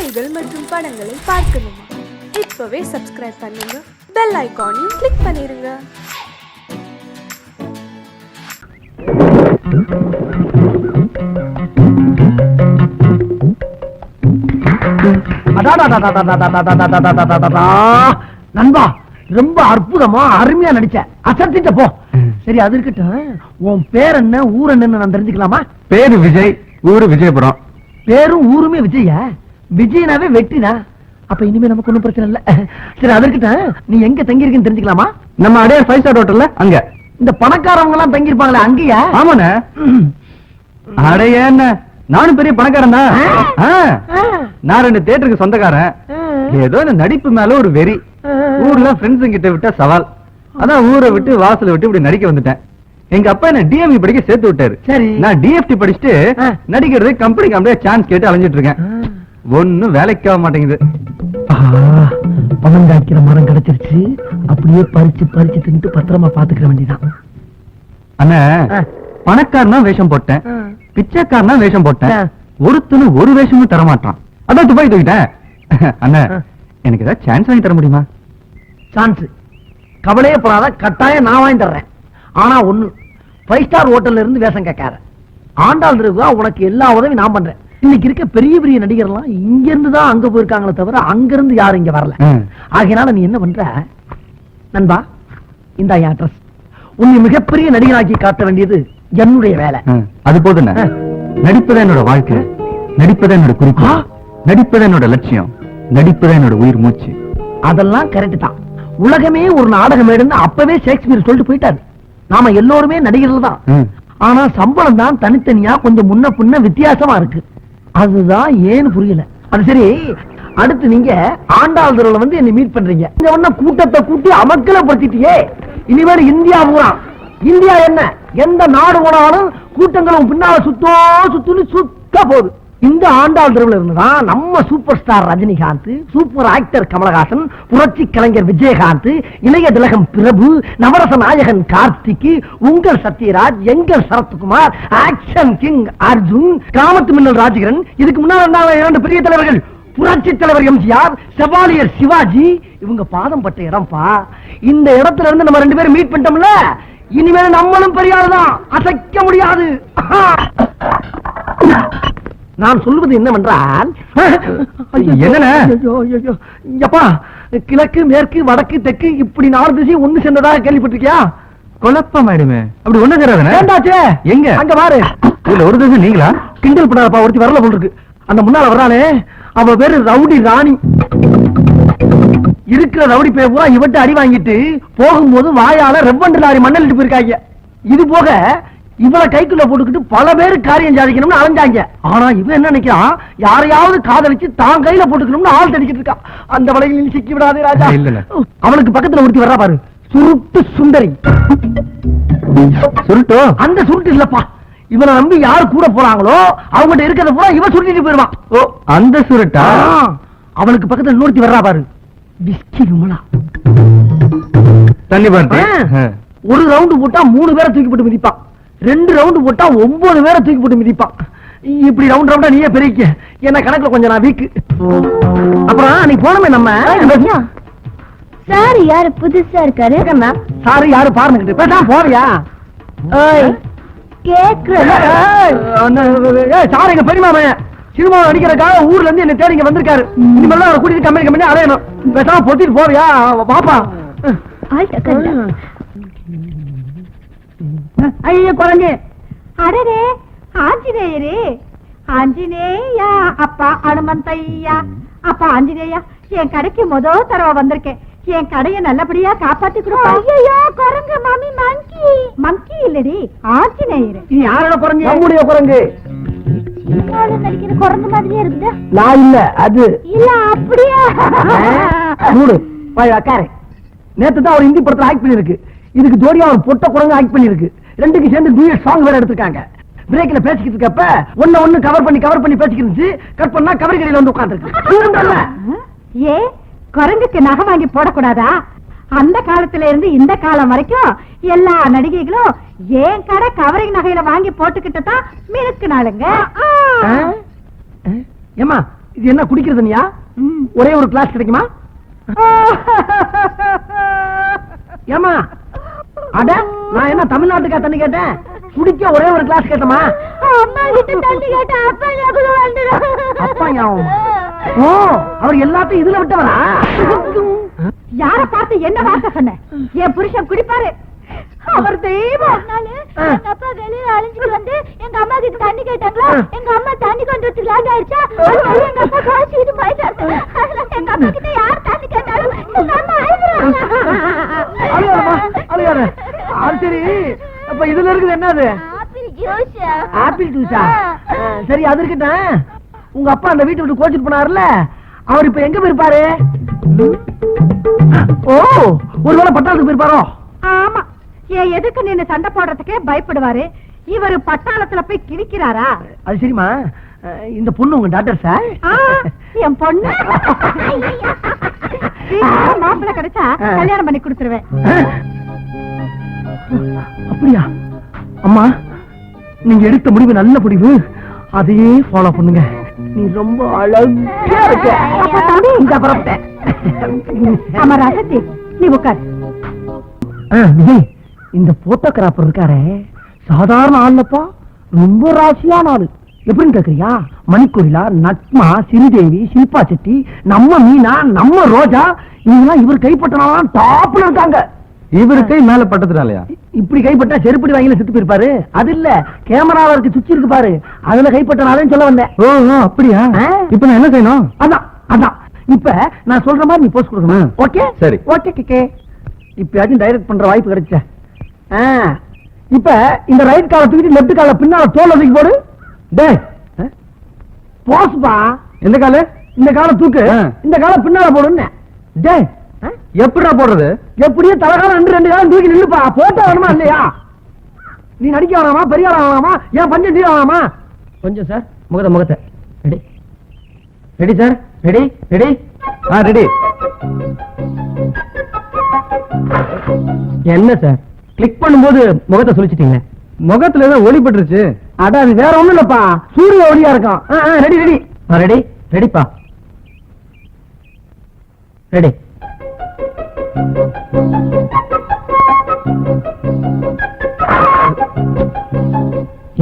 நிகழ்ச்சிகள் மற்றும் படங்களை பார்க்கணுமா? இப்பவே சப்ஸ்கிரைப் பண்ணுங்க, பெல் ஐகானையும் கிளிக் பண்ணிருங்க. நண்பா, ரொம்ப அற்புதமா அருமையா நடிச்ச, அசத்திட்ட போ. சரி, அது இருக்கட்டும். உன் பேர் என்ன, ஊர் என்னன்னு நான் தெரிஞ்சுக்கலாமா? பேரு விஜய், ஊரு விஜயபுரம். பேரும் ஊருமே விஜய? விஜயனாவே வெட்டினா? அப்ப இனிமே நமக்கு ஒண்ணும் பிரச்சனை இல்ல. சரி, அது இருக்கட்டும். நீ எங்க தங்கி இருக்குன்னு தெரிஞ்சுக்கலாமா? நம்ம அடையார் 5 ஸ்டார் ஹோட்டல்ல. அங்க இந்த பணக்காரவங்க எல்லாம் தங்கி இருப்பாங்களே, அங்கயா? ஆமாண்ணே. அடைய என்ன, நானும் பெரிய பணக்காரன் தான். நான் 2 தியேட்டருக்கு சொந்தக்காரன். ஏதோ இந்த நடிப்பு மேல ஒரு வெறி. ஊர்ல ஃப்ரெண்ட்ஸ் கிட்ட விட்டா சவால். அதான் ஊரை விட்டு வாசலை விட்டு இப்படி நடிக்க வந்துட்டேன். எங்க அப்பா என்ன டிஎம்இ படிக்க சேர்த்து விட்டாரு. சரி, நான் டிஎஃப்டி படிச்சுட்டு நடிக்கிறது கம்பெனி கம்பெனியா சான்ஸ் கேட்டு அலைஞ்சிட்டு இருக்கேன். ஒன்னும் வேலைக்கு ஆக மாட்டேங்குது. பணம் காய்க்கிற மரம் கிடைச்சிருச்சு. அப்படியே பறிச்சு பறிச்சு தின்ட்டு பத்திரமா பாத்துக்கிற வேண்டியதான். அண்ணா, பணக்காரனா வேஷம் போட்டேன், பிச்சைக்காரனா வேஷம் போட்டேன். ஒருத்தனும் ஒரு வேஷமும் தர மாட்டான். அதான் துபாய் தூக்கிட்டேன். அண்ணா, எனக்கு ஏதாவது சான்ஸ் வாங்கி தர முடியுமா? சான்ஸ் கவலையே போறாத, கட்டாயம் நான் வாங்கி தர்றேன். ஆனா ஒண்ணு, 5 ஸ்டார் ஹோட்டல்ல இருந்து வேஷம் கேட்காத. ஆண்டாள் இருக்கா, உனக்கு எல்லா உதவியும் நான் பண்றேன். இன்னைக்கு இருக்க பெரிய பெரிய நடிகர்லாம் இங்க இருந்து தான் அங்க போயிருக்காங்களே தவிர அங்க இருந்து யாரும் இங்க வரல. ஆகையினால நீ என்ன பண்ற நண்பா, இந்த அட்ரஸ். உன்னை மிகப்பெரிய நடிகராக்கி காட்ட வேண்டியது என்னுடைய வேலை. அது போதும். நடிப்பதா என்னோட வாழ்க்கை, நடிப்பதா என்னோட குறிப்பு, நடிப்பதா என்னோட லட்சியம், நடிப்பதா என்னோட உயிர் மூச்சு. அதெல்லாம் கரெக்ட் தான். உலகமே ஒரு நாடகம் எடுன்னு அப்பவே ஷேக்ஸ்பியர் சொல்லிட்டு போயிட்டாரு. நாம எல்லோருமே நடிகர்கள் தான். ஆனா சம்பளம் தான் தனித்தனியா கொஞ்சம் முன்ன பின்ன வித்தியாசமா இருக்கு. அதுதான் ஏன்னு புரியல. அது சரி, அடுத்து நீங்க ஆண்டாள் தெருவுல வந்து என்ன மீட் பண்றீங்க. இந்த ஒண்ணு கூட்டத்தை கூட்டி அமக்கலப்படுத்திட்டியே. இனிமேல் இந்தியா பூரா, இந்தியா என்ன எந்த நாடு போனாலும் கூட்டங்களும் பின்னால சுத்துன்னு சுத்த போகுது. இந்த ஆண்டாள் தெருவுல இருந்துதான் நம்ம super star Rajinikanth, super actor Kamal Haasan, புரட்சி கலைஞர் விஜயகாந்த், இளைய திலகம் பிரபு, நவரச நாயகன் கார்த்திக், உங்கள் சத்யராஜ், எங்கள் சரத்குமார், ஆக்ஷன் கிங் அர்ஜுன், கிராமத்து மின்னல் ராஜகிரண், இதுக்கு முன்னாடி 2 பெரிய தலைவர்கள், புரட்சி தலைவர் எம்ஜிஆர், செவாலியர் சிவாஜி, இவங்க பாதம் பட்ட இடம்பா. இந்த இடத்துல இருந்து நம்ம 2 பேரும் மீட் பண்ணிட்டோம்ல, இனிமேல் நம்மளும் பெரிய ஆளுதான், அசைக்க முடியாது. நான் சொல்வது என்னவென்றால், என்னப்பா, கிழக்கு மேற்கு வடக்கு தெற்கு இப்படி 4 திசையும் ஒண்ணு சேர்ந்ததாக கேள்விப்பட்டிருக்கியா? குழப்பம் ஆயிடுமே. அப்படி ஒண்ணு சேராதே. எங்க அங்க பாரு, இதுல ஒரு திசை நீங்களா? கிண்டல் பண்ணாதப்பா, ஒருத்தி வரல போல் இருக்கு. அந்த முன்னால வர்றானே, அவ பேரு ரவுடி ராணி. இருக்கிற ரவுடி பேர் பூரா இவட்ட அடி வாங்கிட்டு போகும்போது வாயால ரெவண்டு லாரி மண்ணலிட்டு போயிருக்காங்க. இது போக இவளை கைக்குள்ள போட்டுக்கிட்டு பல பேரு காரியம் சாதிக்கணும்னு அலைஞ்சாங்க. ஆனா இவன் என்ன நினைக்கிறான், யாரையாவது காதலிச்சு தான் கையில போட்டுக்கணும்னு ஆள் தடிக்கிட்டு இருக்கான். அந்த வலையில் சிக்கி விடாதே ராஜா. அவனுக்கு பக்கத்துல ஒருத்தி வர்றா பாரு, சுருட்டு சுந்தரி. சுருட்டோ? அந்த சுருட்டு இல்லப்பா, இவனை நம்பி யாரு கூட போறாங்களோ அவங்ககிட்ட இருக்கிறத பூரா இவன் சுருட்டிட்டு போயிருவான். ஓ, அந்த சுருட்டா? அவனுக்கு பக்கத்துல இன்னொருத்தி வர்றா பாரு, விஸ்கி விமலா. தண்ணி பார்த்து ஒரு ரவுண்டு போட்டா 3 பேரை தூக்கி போட்டு மிதிப்பான், 2 ரவுண்டு போட்டா 9 பேரை தூக்கி போட்டு மிதிப்பான். இப்படி ரவுண்ட் ரவுண்டா நீயே பெருக்க, என்ன கணக்குல கொஞ்சம் நான் வீக்கு. அப்புறம் நீ போனமே நம்ம சார் யாரு புதுசா இருக்காரு? சாரு யாரு பாருங்க பேசாம போறியா? சார் எங்க பெரியமாமன் சினிமா நடிக்கிறதுக்காக ஊர்ல இருந்து என்ன தேடி இங்க வந்திருக்காரு. இனிமேல் அவரை கூட்டிட்டு கம்பெனி அலையணும். பேசாம பொத்திட்டு போறியா? பாப்பா ஐயோ குழந்தை. அடரே ஆஞ்சநேயரே, ஆஞ்சநேயா அப்பா அனுமந்தையா. அப்பா ஆஞ்சநேயா, என் கடைக்கு முதல் தடவை வந்திருக்கேன். என் கடையை நல்லபடியா காப்பாத்தி கொடுப்பா. ஐயோ குரங்கு மாமி, மங்கி. மங்கி இல்லடி, ஆஞ்சநேயர். நீ யாரோட குரங்கு? நம்முடைய குரங்கு. நடிக்கிற குரங்கு மாதிரியே இருக்குது. நான் இல்ல, அது இல்ல. அப்படியா? நேத்து தான் ஒரு ஹிந்தி படத்துல ஆக்ட் பண்ணிருக்கு. இதுக்கு ஜோடியா ஒரு பொட்ட குரங்கு ஆக்ட் பண்ணிருக்கு. 2க்கு சேர்ந்து டூயட் சாங் வேற எடுத்துருக்காங்க. பிரேக்ல பேசிக்கிட்டு இருக்கப்ப ஒண்ணு கவர் பண்ணி பேசிக்கிட்டு இருந்துச்சு. கட் பண்ணா கவரி கடையில வந்து உட்கார்ந்துருக்கு. ஏ, குரங்குக்கு நகை வாங்கி போடக்கூடாதா? அந்த காலத்துல இருந்து இந்த காலம் வரைக்கும் எல்லா நடிகைகளும் ஏன் கடை கவரிங் நகையில வாங்கி போட்டுக்கிட்டு தான் மினுக்கு நாளுங்க. ஏமா இது என்ன குடிக்கிறது தண்ணியா? ஒரே ஒரு கிளாஸ் கிடைக்குமா? ஏமா அட நான் என்ன தமிழ்நாட்டுக்கா தண்ணி கேட்டேன்? குடிக்க ஒரே ஒரு கிளாஸ் கேட்டமா? அம்மா கிட்ட தண்ணி கேட்டா அப்பா ஞாபகம் வந்துடும். அப்பா ஞாபகம்? ஓ, அவர் எல்லாத்தையும் இதுல விட்டவரா? யார பார்த்து என்ன வார்த்தை சொன்ன? என் புருஷன் குடிப்பாரு, அவர் தெய்வம். எங்க அப்பா வெளியில அழிஞ்சிட்டு வந்து எங்க அம்மா கிட்ட தண்ணி கேட்டாங்களா, எங்க அம்மா தண்ணி கொண்டு வந்து லேட் ஆயிடுச்சா, எங்க அப்பா காய்ச்சிட்டு போயிட்டாரு. எங்க அம்மா கிட்ட யார் தண்ணி கேட்டாலும் எங்க அம்மா அழுகாத. அது சரி, அப்ப இதுல இருக்குது என்னது? ஆப்பிள் ஜூஸா? சரி, அது இருக்கட்டும். உங்க அப்பா அந்த வீட்டை விட்டு கோச்சிட்டு போனாருல, அவர் இப்ப எங்க போயிருப்பாரு? ஓ, ஒருவேளை பட்டாளத்துக்கு போயிருப்பாரோ? ஆமா, ஏன் எதுக்கு நின்னு சண்டை போடுறதுக்கே பயப்படுவாரு. இவரு பட்டாளத்துல போய் கிழிக்கிறாரா? அது சரிமா, இந்த பொண்ணு உங்க டாக்டர் சார்? என் பொண்ணு மாப்பிள்ள கிடைச்சா கல்யாணம் பண்ணி கொடுத்துருவேன். அப்படியா? அம்மா, நீங்க எடுத்த முடிவு நல்ல முடிவு, அதையே ஃபாலோ பண்ணுங்க. நீ ரொம்ப அழகா இருக்க. ஆமா ராசத்தி, நீ உட்கார். விஜய், இந்த போட்டோகிராஃபர் இருக்காரே சாதாரண ஆள்லப்பா, ரொம்ப ராசியான ஆளு. எப்படின்னு கேக்குறியா? மணிக்கொரிலா, நட்மா, சிறுதேவி, ஷில்பா செட்டி, நம்ம மீனா, நம்ம ரோஜா, இவங்கெல்லாம் இவர் கைப்பற்றினாலும் டாப்ல இருக்காங்க. இவரு கை மேல பட்டதுனாலயா? இப்படி கைப்பட்டா செருப்படி வாங்கில செத்து போயிருப்பாரு. அது இல்ல, கேமரால இருக்கு சுவிட்ச் இருக்கு பாரு, அதுல கைப்பற்றினாலும் சொல்ல வந்தேன். ஓ அப்படியா? இப்ப நான் என்ன செய்யணும்? அதான் அதான், இப்ப நான் சொல்ற மாதிரி நீ போஸ்ட் கொடுக்கணும். ஓகே சரி. ஓகே கேக்கே. இப்பயாச்சும் டைரக்ட் பண்ற வாய்ப்பு கிடைச்ச. இப்ப இந்த ரைட் கால தூக்கிட்டு லெஃப்ட் கால பின்னால தோல்ல தூக்கி போடு. டேய், போஸ்பா. எந்த கால? இந்த கால தூக்கு, இந்த கால பின்னால போடுன்னு. டேய், எப்படிடா போடுறது? எப்படியே தலைகாலம் ரெண்டு காலம் தூக்கி நில்லுப்பா. போட்டோ வேணுமா இல்லையா? நீ நடிக்க வேணாமா, பெரிய ஆளா வேணாமா, ஏன் பஞ்சம் தீர வேணாமா? கொஞ்சம் சார், முகத்தை ready ready sir, ready ready. Ready. என்ன சார், கிளிக் பண்ணும்போது முகத்தை சொல்லிச்சிட்டீங்க. முகத்துல ஏதோ ஒளி பட்டுருச்சு. அட, அது வேற ஒண்ணும் இல்லப்பா, சூரிய ஒளியா இருக்கும். ரெடி ரெடி ரெடி ரெடிப்பா, ரெடி.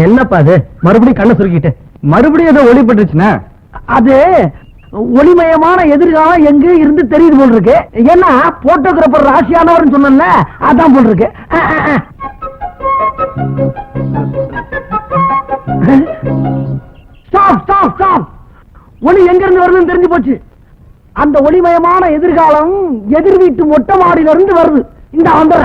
என்னப்பா அது, மறுபடியும் கண்ணை சுருக்கிட்டு? மறுபடியும் ஏதோ ஒளி பட்டுருச்சுன்னா? அது ஒளிமயமான எதிர்காலம் எங்க இருந்து தெரியுது போல் இருக்கு. ஏன்னா போட்டோகிராபர் ராசியானவர் சொன்னல, அதான் போல் இருக்கு. Stop stop stop. ஒளி எங்க இருந்து வருதுன்னு தெரிஞ்சு போச்சு. அந்த ஒளிமயமான எதிர்காலம் எதிர் வீட்டு மொட்டை மாடியில இருந்து வருது. இந்த வந்துடுற.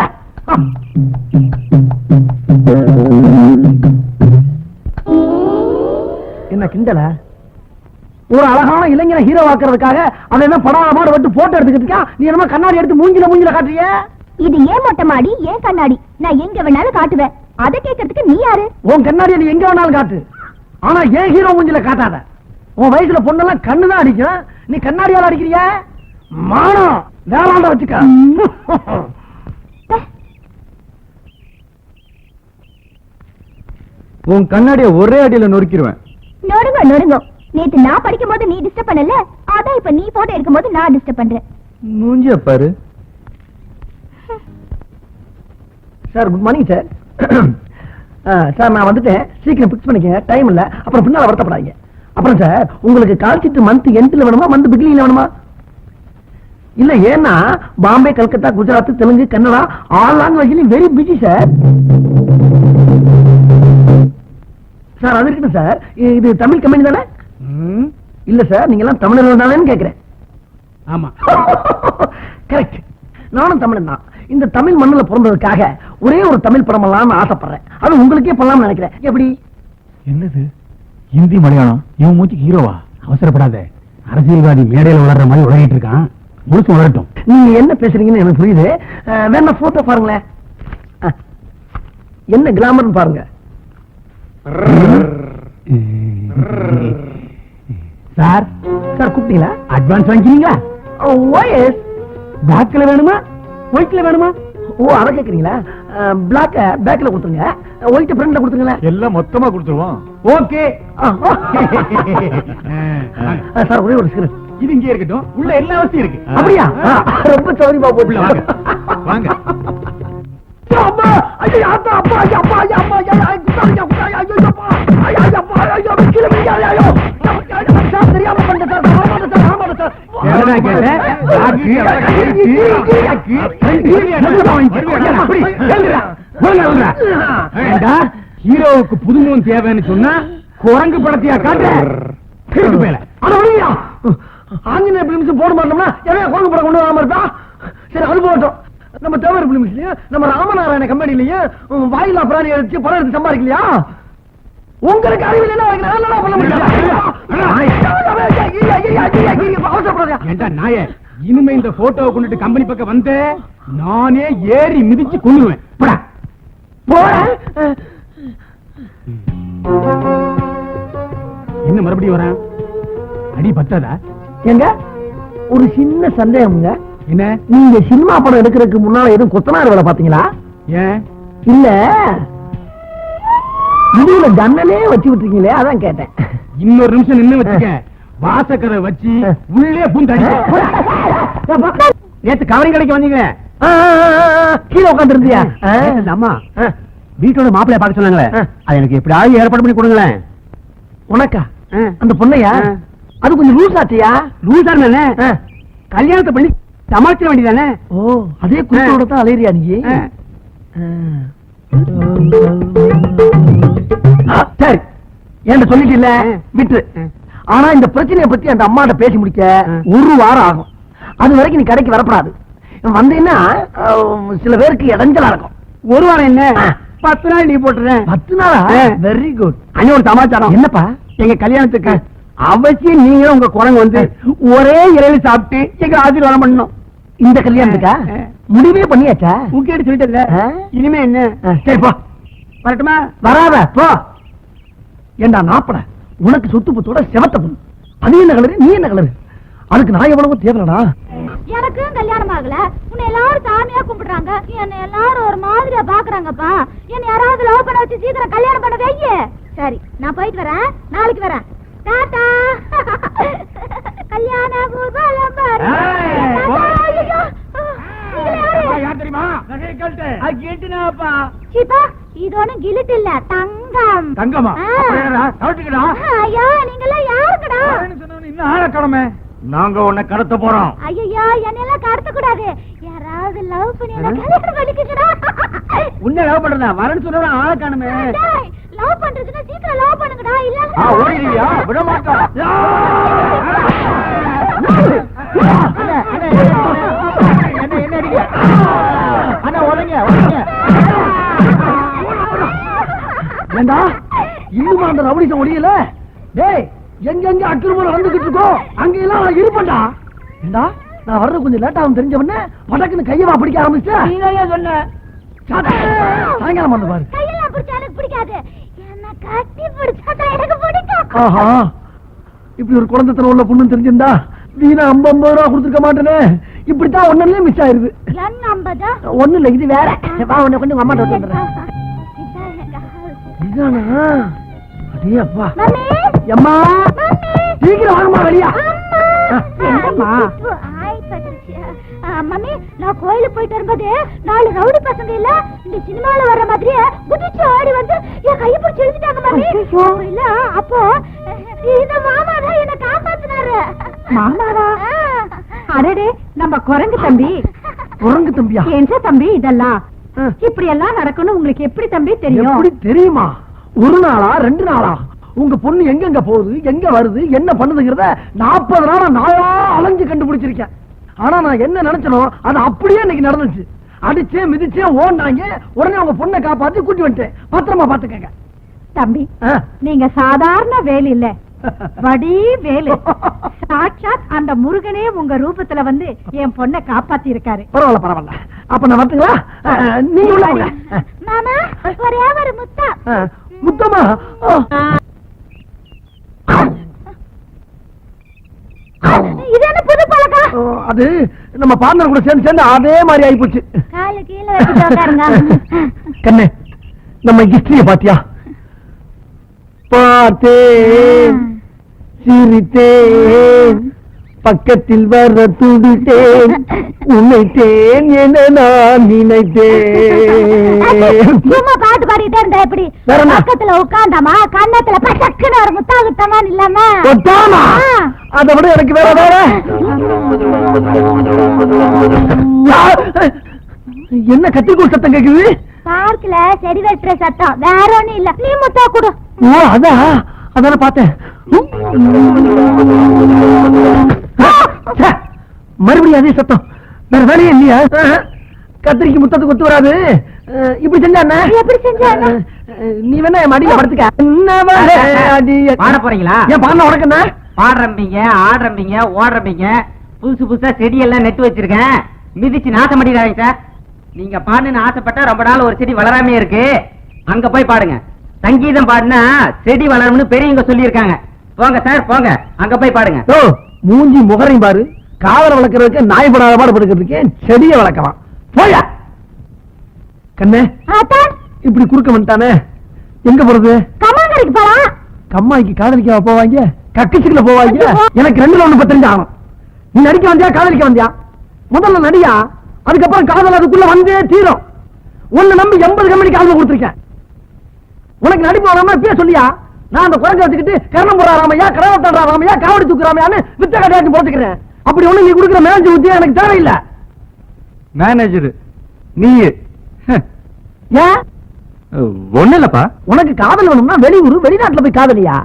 என்ன கிண்டல? ஒரு அழகான இளைஞனை ஹீரோ ஆக்குறதுக்காக அவன் என்ன படாம விட்டு போட்டோ எடுத்துக்கிட்டு நீ என்ன கண்ணாடி எடுத்து மூஞ்சில காட்டுறிய? இது ஏன் மொட்டை மாடி, ஏன் கண்ணாடி? நான் எங்க வேணாலும் காட்டுவேன். அதை கேட்கறதுக்கு நீ யாரு? உன் கண்ணாடியை நீ எங்க வேணாலும் காட்டு, ஆனா ஏன் ஹீரோ மூஞ்சில காட்டாத. உன் வயசுல பொண்ணெல்லாம் கண்ணுதான் அடிக்கும், நீ கண்ணாடியால அடிக்கிறிய? மானம் வேளாண்ட வச்சுக்க. உன் கண்ணாடிய ஒரே அடியில நொறுக்கிடுவேன். நொறுங்க நொறுங்க. நேத்து நான் படிக்கும் போது நீ டிஸ்டர்ப் பண்ணல, அதான் இப்ப நீ போட்டோ எடுக்கும் போது நான் டிஸ்டர்ப் பண்றேன். மூஞ்சிய பாரு. Sir, good morning sir. Sir, நான் வந்துட்டேன், சீக்கிரம் பிக்ஸ் பண்ணிக்கங்க, டைம் இல்ல, அப்புறம் பின்னால வருத்தப்படாதீங்க. அப்புறம் சார், உங்களுக்கு கால்ஷீட் மந்த் எண்ட்ல வேணுமா, மந்த் பிகினிங்ல வேணுமா? இல்ல, ஏன்னா பாம்பே, கல்கத்தா, குஜராத், தெலுங்கு, கன்னடா ஆல் லாங்குவேஜ்லயும் வெரி பிஸி சார். சார், அது இருக்கட்டும் சார், இது தமிழ் கம்பெனி தானே? இல்ல சார், நீங்க எல்லாம் தமிழர்கள் தானேன்னு கேக்குறேன். ஆமா, கரெக்ட். நானும் தமிழன் தான். இந்த தமிழ் மண்ணுல பிறந்ததுக்காக ஒரே ஒரு தமிழ் படம் எல்லாம் ஆசைப்படுறேன். அது உங்களுக்கே பண்ணலாம்னு நினைக்கிறேன். எப்படி? என்னது ஹிந்தி மலையாளம்? இவன் மூச்சுக்கு ஹீரோவா? அவசரப்படாத, அரசியல்வாதி மேடையில் வளர்ற மாதிரி உலகிட்டு இருக்கான், முழுசு வளரட்டும். நீங்க என்ன பேசுறீங்கன்னு எனக்கு புரியுது. வேணா போட்டோ பாருங்களேன். என்ன கிளாமர்னு பாருங்க. சார், சார் கூப்பிட்டீங்களா? அட்வான்ஸ் வாங்கிக்கிறீங்களா? ஓஎஸ். பேக்ல வேணுமா, ஒயிட்ல வேணுமா? ஓ, அதை கேக்குறீங்களா? பிளாக் பேக்ல கொடுத்துருங்க, ஒயிட் ஃப்ரண்ட்ல கொடுத்துருங்க. எல்லாம் மொத்தமா கொடுத்துருவோம். ஓகே சார் ஒரே ஒரு சிகரெட். இது இங்கே இருக்கட்டும், உள்ள எல்லா வசதியும் இருக்கு. அப்படியா? ரொம்ப சௌரியமா போட்டு வாங்க வாங்க. அம்மா ஐயா அப்பா அப்பா ஐயா அப்பா ஐயா அப்பா ஐயா குத்தாரியா குத்தாரியா ஐயோ அப்பா ஐயா அப்பா ஐயா கீழ விழுங்க ஐயோ சார் தெரியாம பண்ண சார் ஆமாடா சார் என்னடா கேட்ட? ஹீரோவுக்கு புதுமுகம் தேவைன்னு சொன்னா குரங்கு படத்தையா காட்டு. ஆஞ்சநேய பிலிம்ஸ் போட மாட்டோம்னா என்ன குரங்கு படம் கொண்டு வராம இருக்கா? சரி அது போட்டோம். நம்ம தேவர் பிலிம்ஸ்லயும் நம்ம ராமநாராயண கம்பெனிலயும் வாயிலா பிராணி எடுத்து படம் எடுத்து சம்பாதிக்கலையா? உங்களுக்கு அறிவில் என்ன பண்ண முடியாது. நாயே, இனிமே இந்த போட்டோவை கொண்டுட்டு கம்பெனி பக்கம் வந்து நானே ஏறி மிதிச்சு கொள்ளுவேன். என்ன மறுபடியும் வரேன்? அடி பத்தாதா? எங்க ஒரு சின்ன சந்தேகம்ங்க. என்ன? நீங்க சினிமா படம் எடுக்கிறதுக்கு முன்னால எதுவும் கொத்தனார் வேலை பாத்தீங்களா? ஏன் இல்ல இதுல ஜன்னலே வச்சு விட்டுருக்கீங்களே, அதான் கேட்டேன். இன்னொரு நிமிஷம் நின்னு வச்சுக்க, வாசக்கரை வச்சு உள்ளே பூந்தாடி. நேத்து கவரிங் கடைக்கு வந்தீங்க, கீழே உட்காந்து இருந்தியா? அம்மா வீட்டோட மாப்பிள்ளைய பார்க்க சொன்னாங்களே, அது எனக்கு எப்படியாவது ஏற்பாடு பண்ணி கொடுங்களேன். உனக்கா? அந்த பொண்ணையா? அது கொஞ்சம் லூஸ் ஆச்சியா? லூசா தானே, கல்யாணத்தை பண்ணி சமாளிக்க வேண்டியதானே. ஓ, அதே குடும்பத்தோட தான் அலையிறியா நீ? சரி, ஏன் சொல்லிட்டு இல்ல விட்டு. ஆனா இந்த பிரச்சனையை பத்தி அந்த அம்மாட்ட பேசி முடிக்க ஒரு வாரம் ஆகும். அது வரைக்கும் நீ கடைக்கு வரப்படாது. வந்தீங்கன்னா சில பேருக்கு இடைஞ்சலா இருக்கும். ஒரு வாரம் என்ன, 10 நாள் லீவ் போட்டுறேன். 10 நாளா? Very good. அண்ணன் ஒரு சமாச்சாரம். என்னப்பா? எங்க கல்யாணத்துக்கு அவசியம் நீங்களும் உங்க குரங்கு வந்து ஒரே இலையில சாப்பிட்டு எங்க ஆசீர்வாதம் பண்ணணும். இந்த கல்யாணத்துக்கா? முடிவே பண்ணியாச்சா? உங்ககிட்ட சொல்லிட்டு இனிமே என்ன? சரி போ. வரட்டுமா? வராத போ. ஏண்டா நாப்பட, உனக்கு சொத்து பத்தோட செவத்த பொண்ணு, அது என்ன கலரு, நீ என்ன கலரு? அதுக்கு நான் எவ்வளவு தேவைடா? எனக்கு கல்யாணம் ஆகல, உன்னை எல்லாரும் சாமியா கும்பிடுறாங்க, என்ன எல்லாரும் ஒரு மாதிரியா பாக்குறாங்கப்பா. என்ன யாராவது லவ் பண்ண வச்சு சீக்கிரம் கல்யாணம் பண்ண வையே. சரி, நான் போயிட்டு வரேன், நாளைக்கு வரேன். டாடா. கல்யாண ஊர்வலம் வரும். இது ஒண்ணும் கிலிட் இல்ல, தங்கம். தங்கமா? ஐயோ, நீங்கெல்லாம் யாருங்கடா? இன்னும் ஆள கடமை. நாங்க உன்னை கடத்த போறோம். ஐயோ, என்னெல்லாம் கடத்த கூடாது. யாராவது லவ் பண்ணி என்ன கல்யாணம் பண்ணிக்கிட்டா? உன்னை லவ் பண்றதா? வரன்னு சொன்னா ஆள காணுமே. லவ் பண்றதுன்னா சீக்கிரம் லவ் பண்ணுங்கடா, இல்ல ஓடிடுவியா? விட மாட்டோம். என்ன அடிக்க? அண்ணா ஒழுங்க ஒழுங்க. ஏண்டா இன்னும் அந்த ரவுடிசம் ஒடியல? டேய், எங்க அக்கிரமம் நடந்துகிட்டு இருக்கோ அங்கெல்லாம் நான் இருப்பேன்டா. ஏண்டா நான் வர்றது கொஞ்சம் லேட் ஆகும் தெரிஞ்சவொடனே படக்குன்னு கையவா பிடிக்க ஆரம்பிச்சா? சொன்ன சாயங்காலம் வந்து பாரு. கையெல்லாம் பிடிச்சா எனக்கு பிடிக்காது, என்ன கட்டி பிடிச்சா எனக்கு பிடிக்கும். ஆஹா, இப்படி ஒரு குழந்தைத்தனம் உள்ள பொண்ணு தெரிஞ்சிருந்தா வீணா 50 ரூபா கொடுத்துருக்க மாட்டேனே. இப்படித்தான் ஒன்னே மிஸ் ஆயிருது. என்ன 50? ஒண்ணு இல்ல, இது வேற. வா, உன்னை கொண்டு உங்க அம்மாட்ட வந்துடுறேன். இதானா? அடே அப்பா. அம்மா சீக்கிரம் வாங்கம்மா வெளியா. மம்மி, நான் கோயிலுக்கு போயிட்டு வரும்போது 4 ரவுடி பசங்க இல்ல இந்த சினிமால வர்ற மாதிரியே குதிச்சு ஆடி வந்து என் கையை பிடிச்சு எழுதிட்டாங்க மம்மி. இல்ல அப்போ இந்த மாமா தான் என்ன காப்பாத்தினாரு. மாமாவா? அடடே, நம்ம குரங்கு தம்பி. குரங்கு தம்பியா? என்ன தம்பி இதெல்லாம்? இப்படி எல்லாம் நடக்கணும் உங்களுக்கு எப்படி தம்பி தெரியும்? எப்படி தெரியுமா? ஒரு நாளா 2 நாளா உங்க பொண்ணு எங்கெங்க போகுது, எங்க வருது, என்ன பண்ணுதுங்கிறத 40 நாளா நாயா அலைஞ்சு கண்டுபிடிச்சிருக்கேன். ஆனா நான் என்ன நினைச்சனோ அது அப்படியே இன்னைக்கு நடந்துச்சு. அடிச்சே மிதிச்சே ஓடுனாங்க. உடனே உங்க பொண்ணை காப்பாத்தி கூட்டி வந்துட்டேன். பத்திரமா பாத்துக்கங்க தம்பி. நீங்க சாதாரண வேலை இல்ல, வடி வேலை. சாட்சாத் அந்த முருகனே உங்க ரூபத்துல வந்து என் பொண்ணை காப்பாத்தி இருக்காரு. பரவாயில்ல பரவாயில்ல. அப்ப நான் வரட்டுங்களா? நீங்க உள்ள வாங்க. மாமா, ஒரே ஒரு முத்தா. முத்தமா? இது என்ன புது பழக்கம்? அது நம்ம பார்ட்னர் கூட சேர்ந்து சேர்ந்து அதே மாதிரி ஆயிப்போச்சு. கால கீழ வச்சுட்டு உட்காருங்க. கண்ணே, நம்ம ஹிஸ்டரிய பாத்தியா? பார்த்தேன், சிரித்தேன், பக்கத்தில் வர துடித்தேன், உன்னைத்தேன் என நான் நினைத்தேன். சும்மா பாட்டு பாடிட்டே இருந்தா எப்படி? பக்கத்துல உட்கார்ந்தாமா கண்ணத்துல பச்சக்குன்னு ஒரு முத்தாகுத்தமா இல்லாம அதை விட எனக்கு வேற வேற என்ன கத்திரிக்கோள் சத்தம் கேக்குது? பார்க்கல செடி வெட்டுற சத்தம், வேற ஒண்ணும் இல்ல. நீ முத்தா கொடு. ஓ அதான பார்த்தேன். மறுபடியும் அதே சத்தம், வேற வேலையே இல்லையா? கத்திரிக்கு முத்தத்துக்கு ஒத்து வராது. இப்படி செஞ்சா எப்படி செஞ்சா? நீ வேணா என் மடியில படுத்துக்க. பாட போறீங்களா? ஏன் பாடின உனக்கு என்ன? பாடுறீங்க, ஆடுறீங்க, ஓடுறீங்க, புதுசு புதுசா செடி எல்லாம் நட்டு வச்சிருக்கேன். மிதிச்சு நாசம் பண்ணிடாதீங்க சார். நீங்க பாடுன்னு ஆசைப்பட்டா ரொம்ப நாள் ஒரு செடி வளராமே இருக்கு. அங்க போய் பாடுங்க. சங்கீதம் பாடுனா செடி வளரும்னு பெரியவங்க சொல்லி இருக்காங்க. போங்க சார், போங்க, அங்க போய் பாடுங்க. ஓ, மூஞ்சி முகரையும் பாரு. காதல வளர்க்கறதுக்கு நாய் படாத பாடு படுக்கிறதுக்கு செடியை வளர்க்கலாம். போயா கண்ணே, இப்படி குறுக்க வந்துட்டானே. எங்க போறது? கம்மாங்கரைக்கு போலாம். கம்மாய்க்கு காதலிக்க போவாங்க, கக்கிச்சுக்குள்ள போவாங்க. எனக்கு 2ல 1 35 ஆகும். நீ நடிக்க வந்தியா காதலிக்க வந்தியா? முதல்ல நடியா, அதுக்கப்புறம் காதல் அதுக்குள்ள வந்தே தீரும். உன்னை நம்பி 80 கம்பெனிக்கு ஆல்பம் கொடுத்துருக்கேன். உனக்கு நடிப்பு வராம இப்பயே சொல்லியா? நான் அந்த குறைஞ்ச வச்சுக்கிட்டு கரணம் போடுற ராமையா, கடவத்தா ராமையா, காவடி தூக்குறாமையான்னு வித்த கடையாச்சு போட்டுக்கிறேன். அப்படி ஒண்ணு நீ கொடுக்குற மேனேஜர் உத்தியா எனக்கு தேவையில்லை. மேனேஜர் நீ ஏன்? ஒண்ணு இல்லப்பா. உனக்கு காதல் வேணும்னா வெளியூர் வெளிநாட்டுல போய் காதலியா?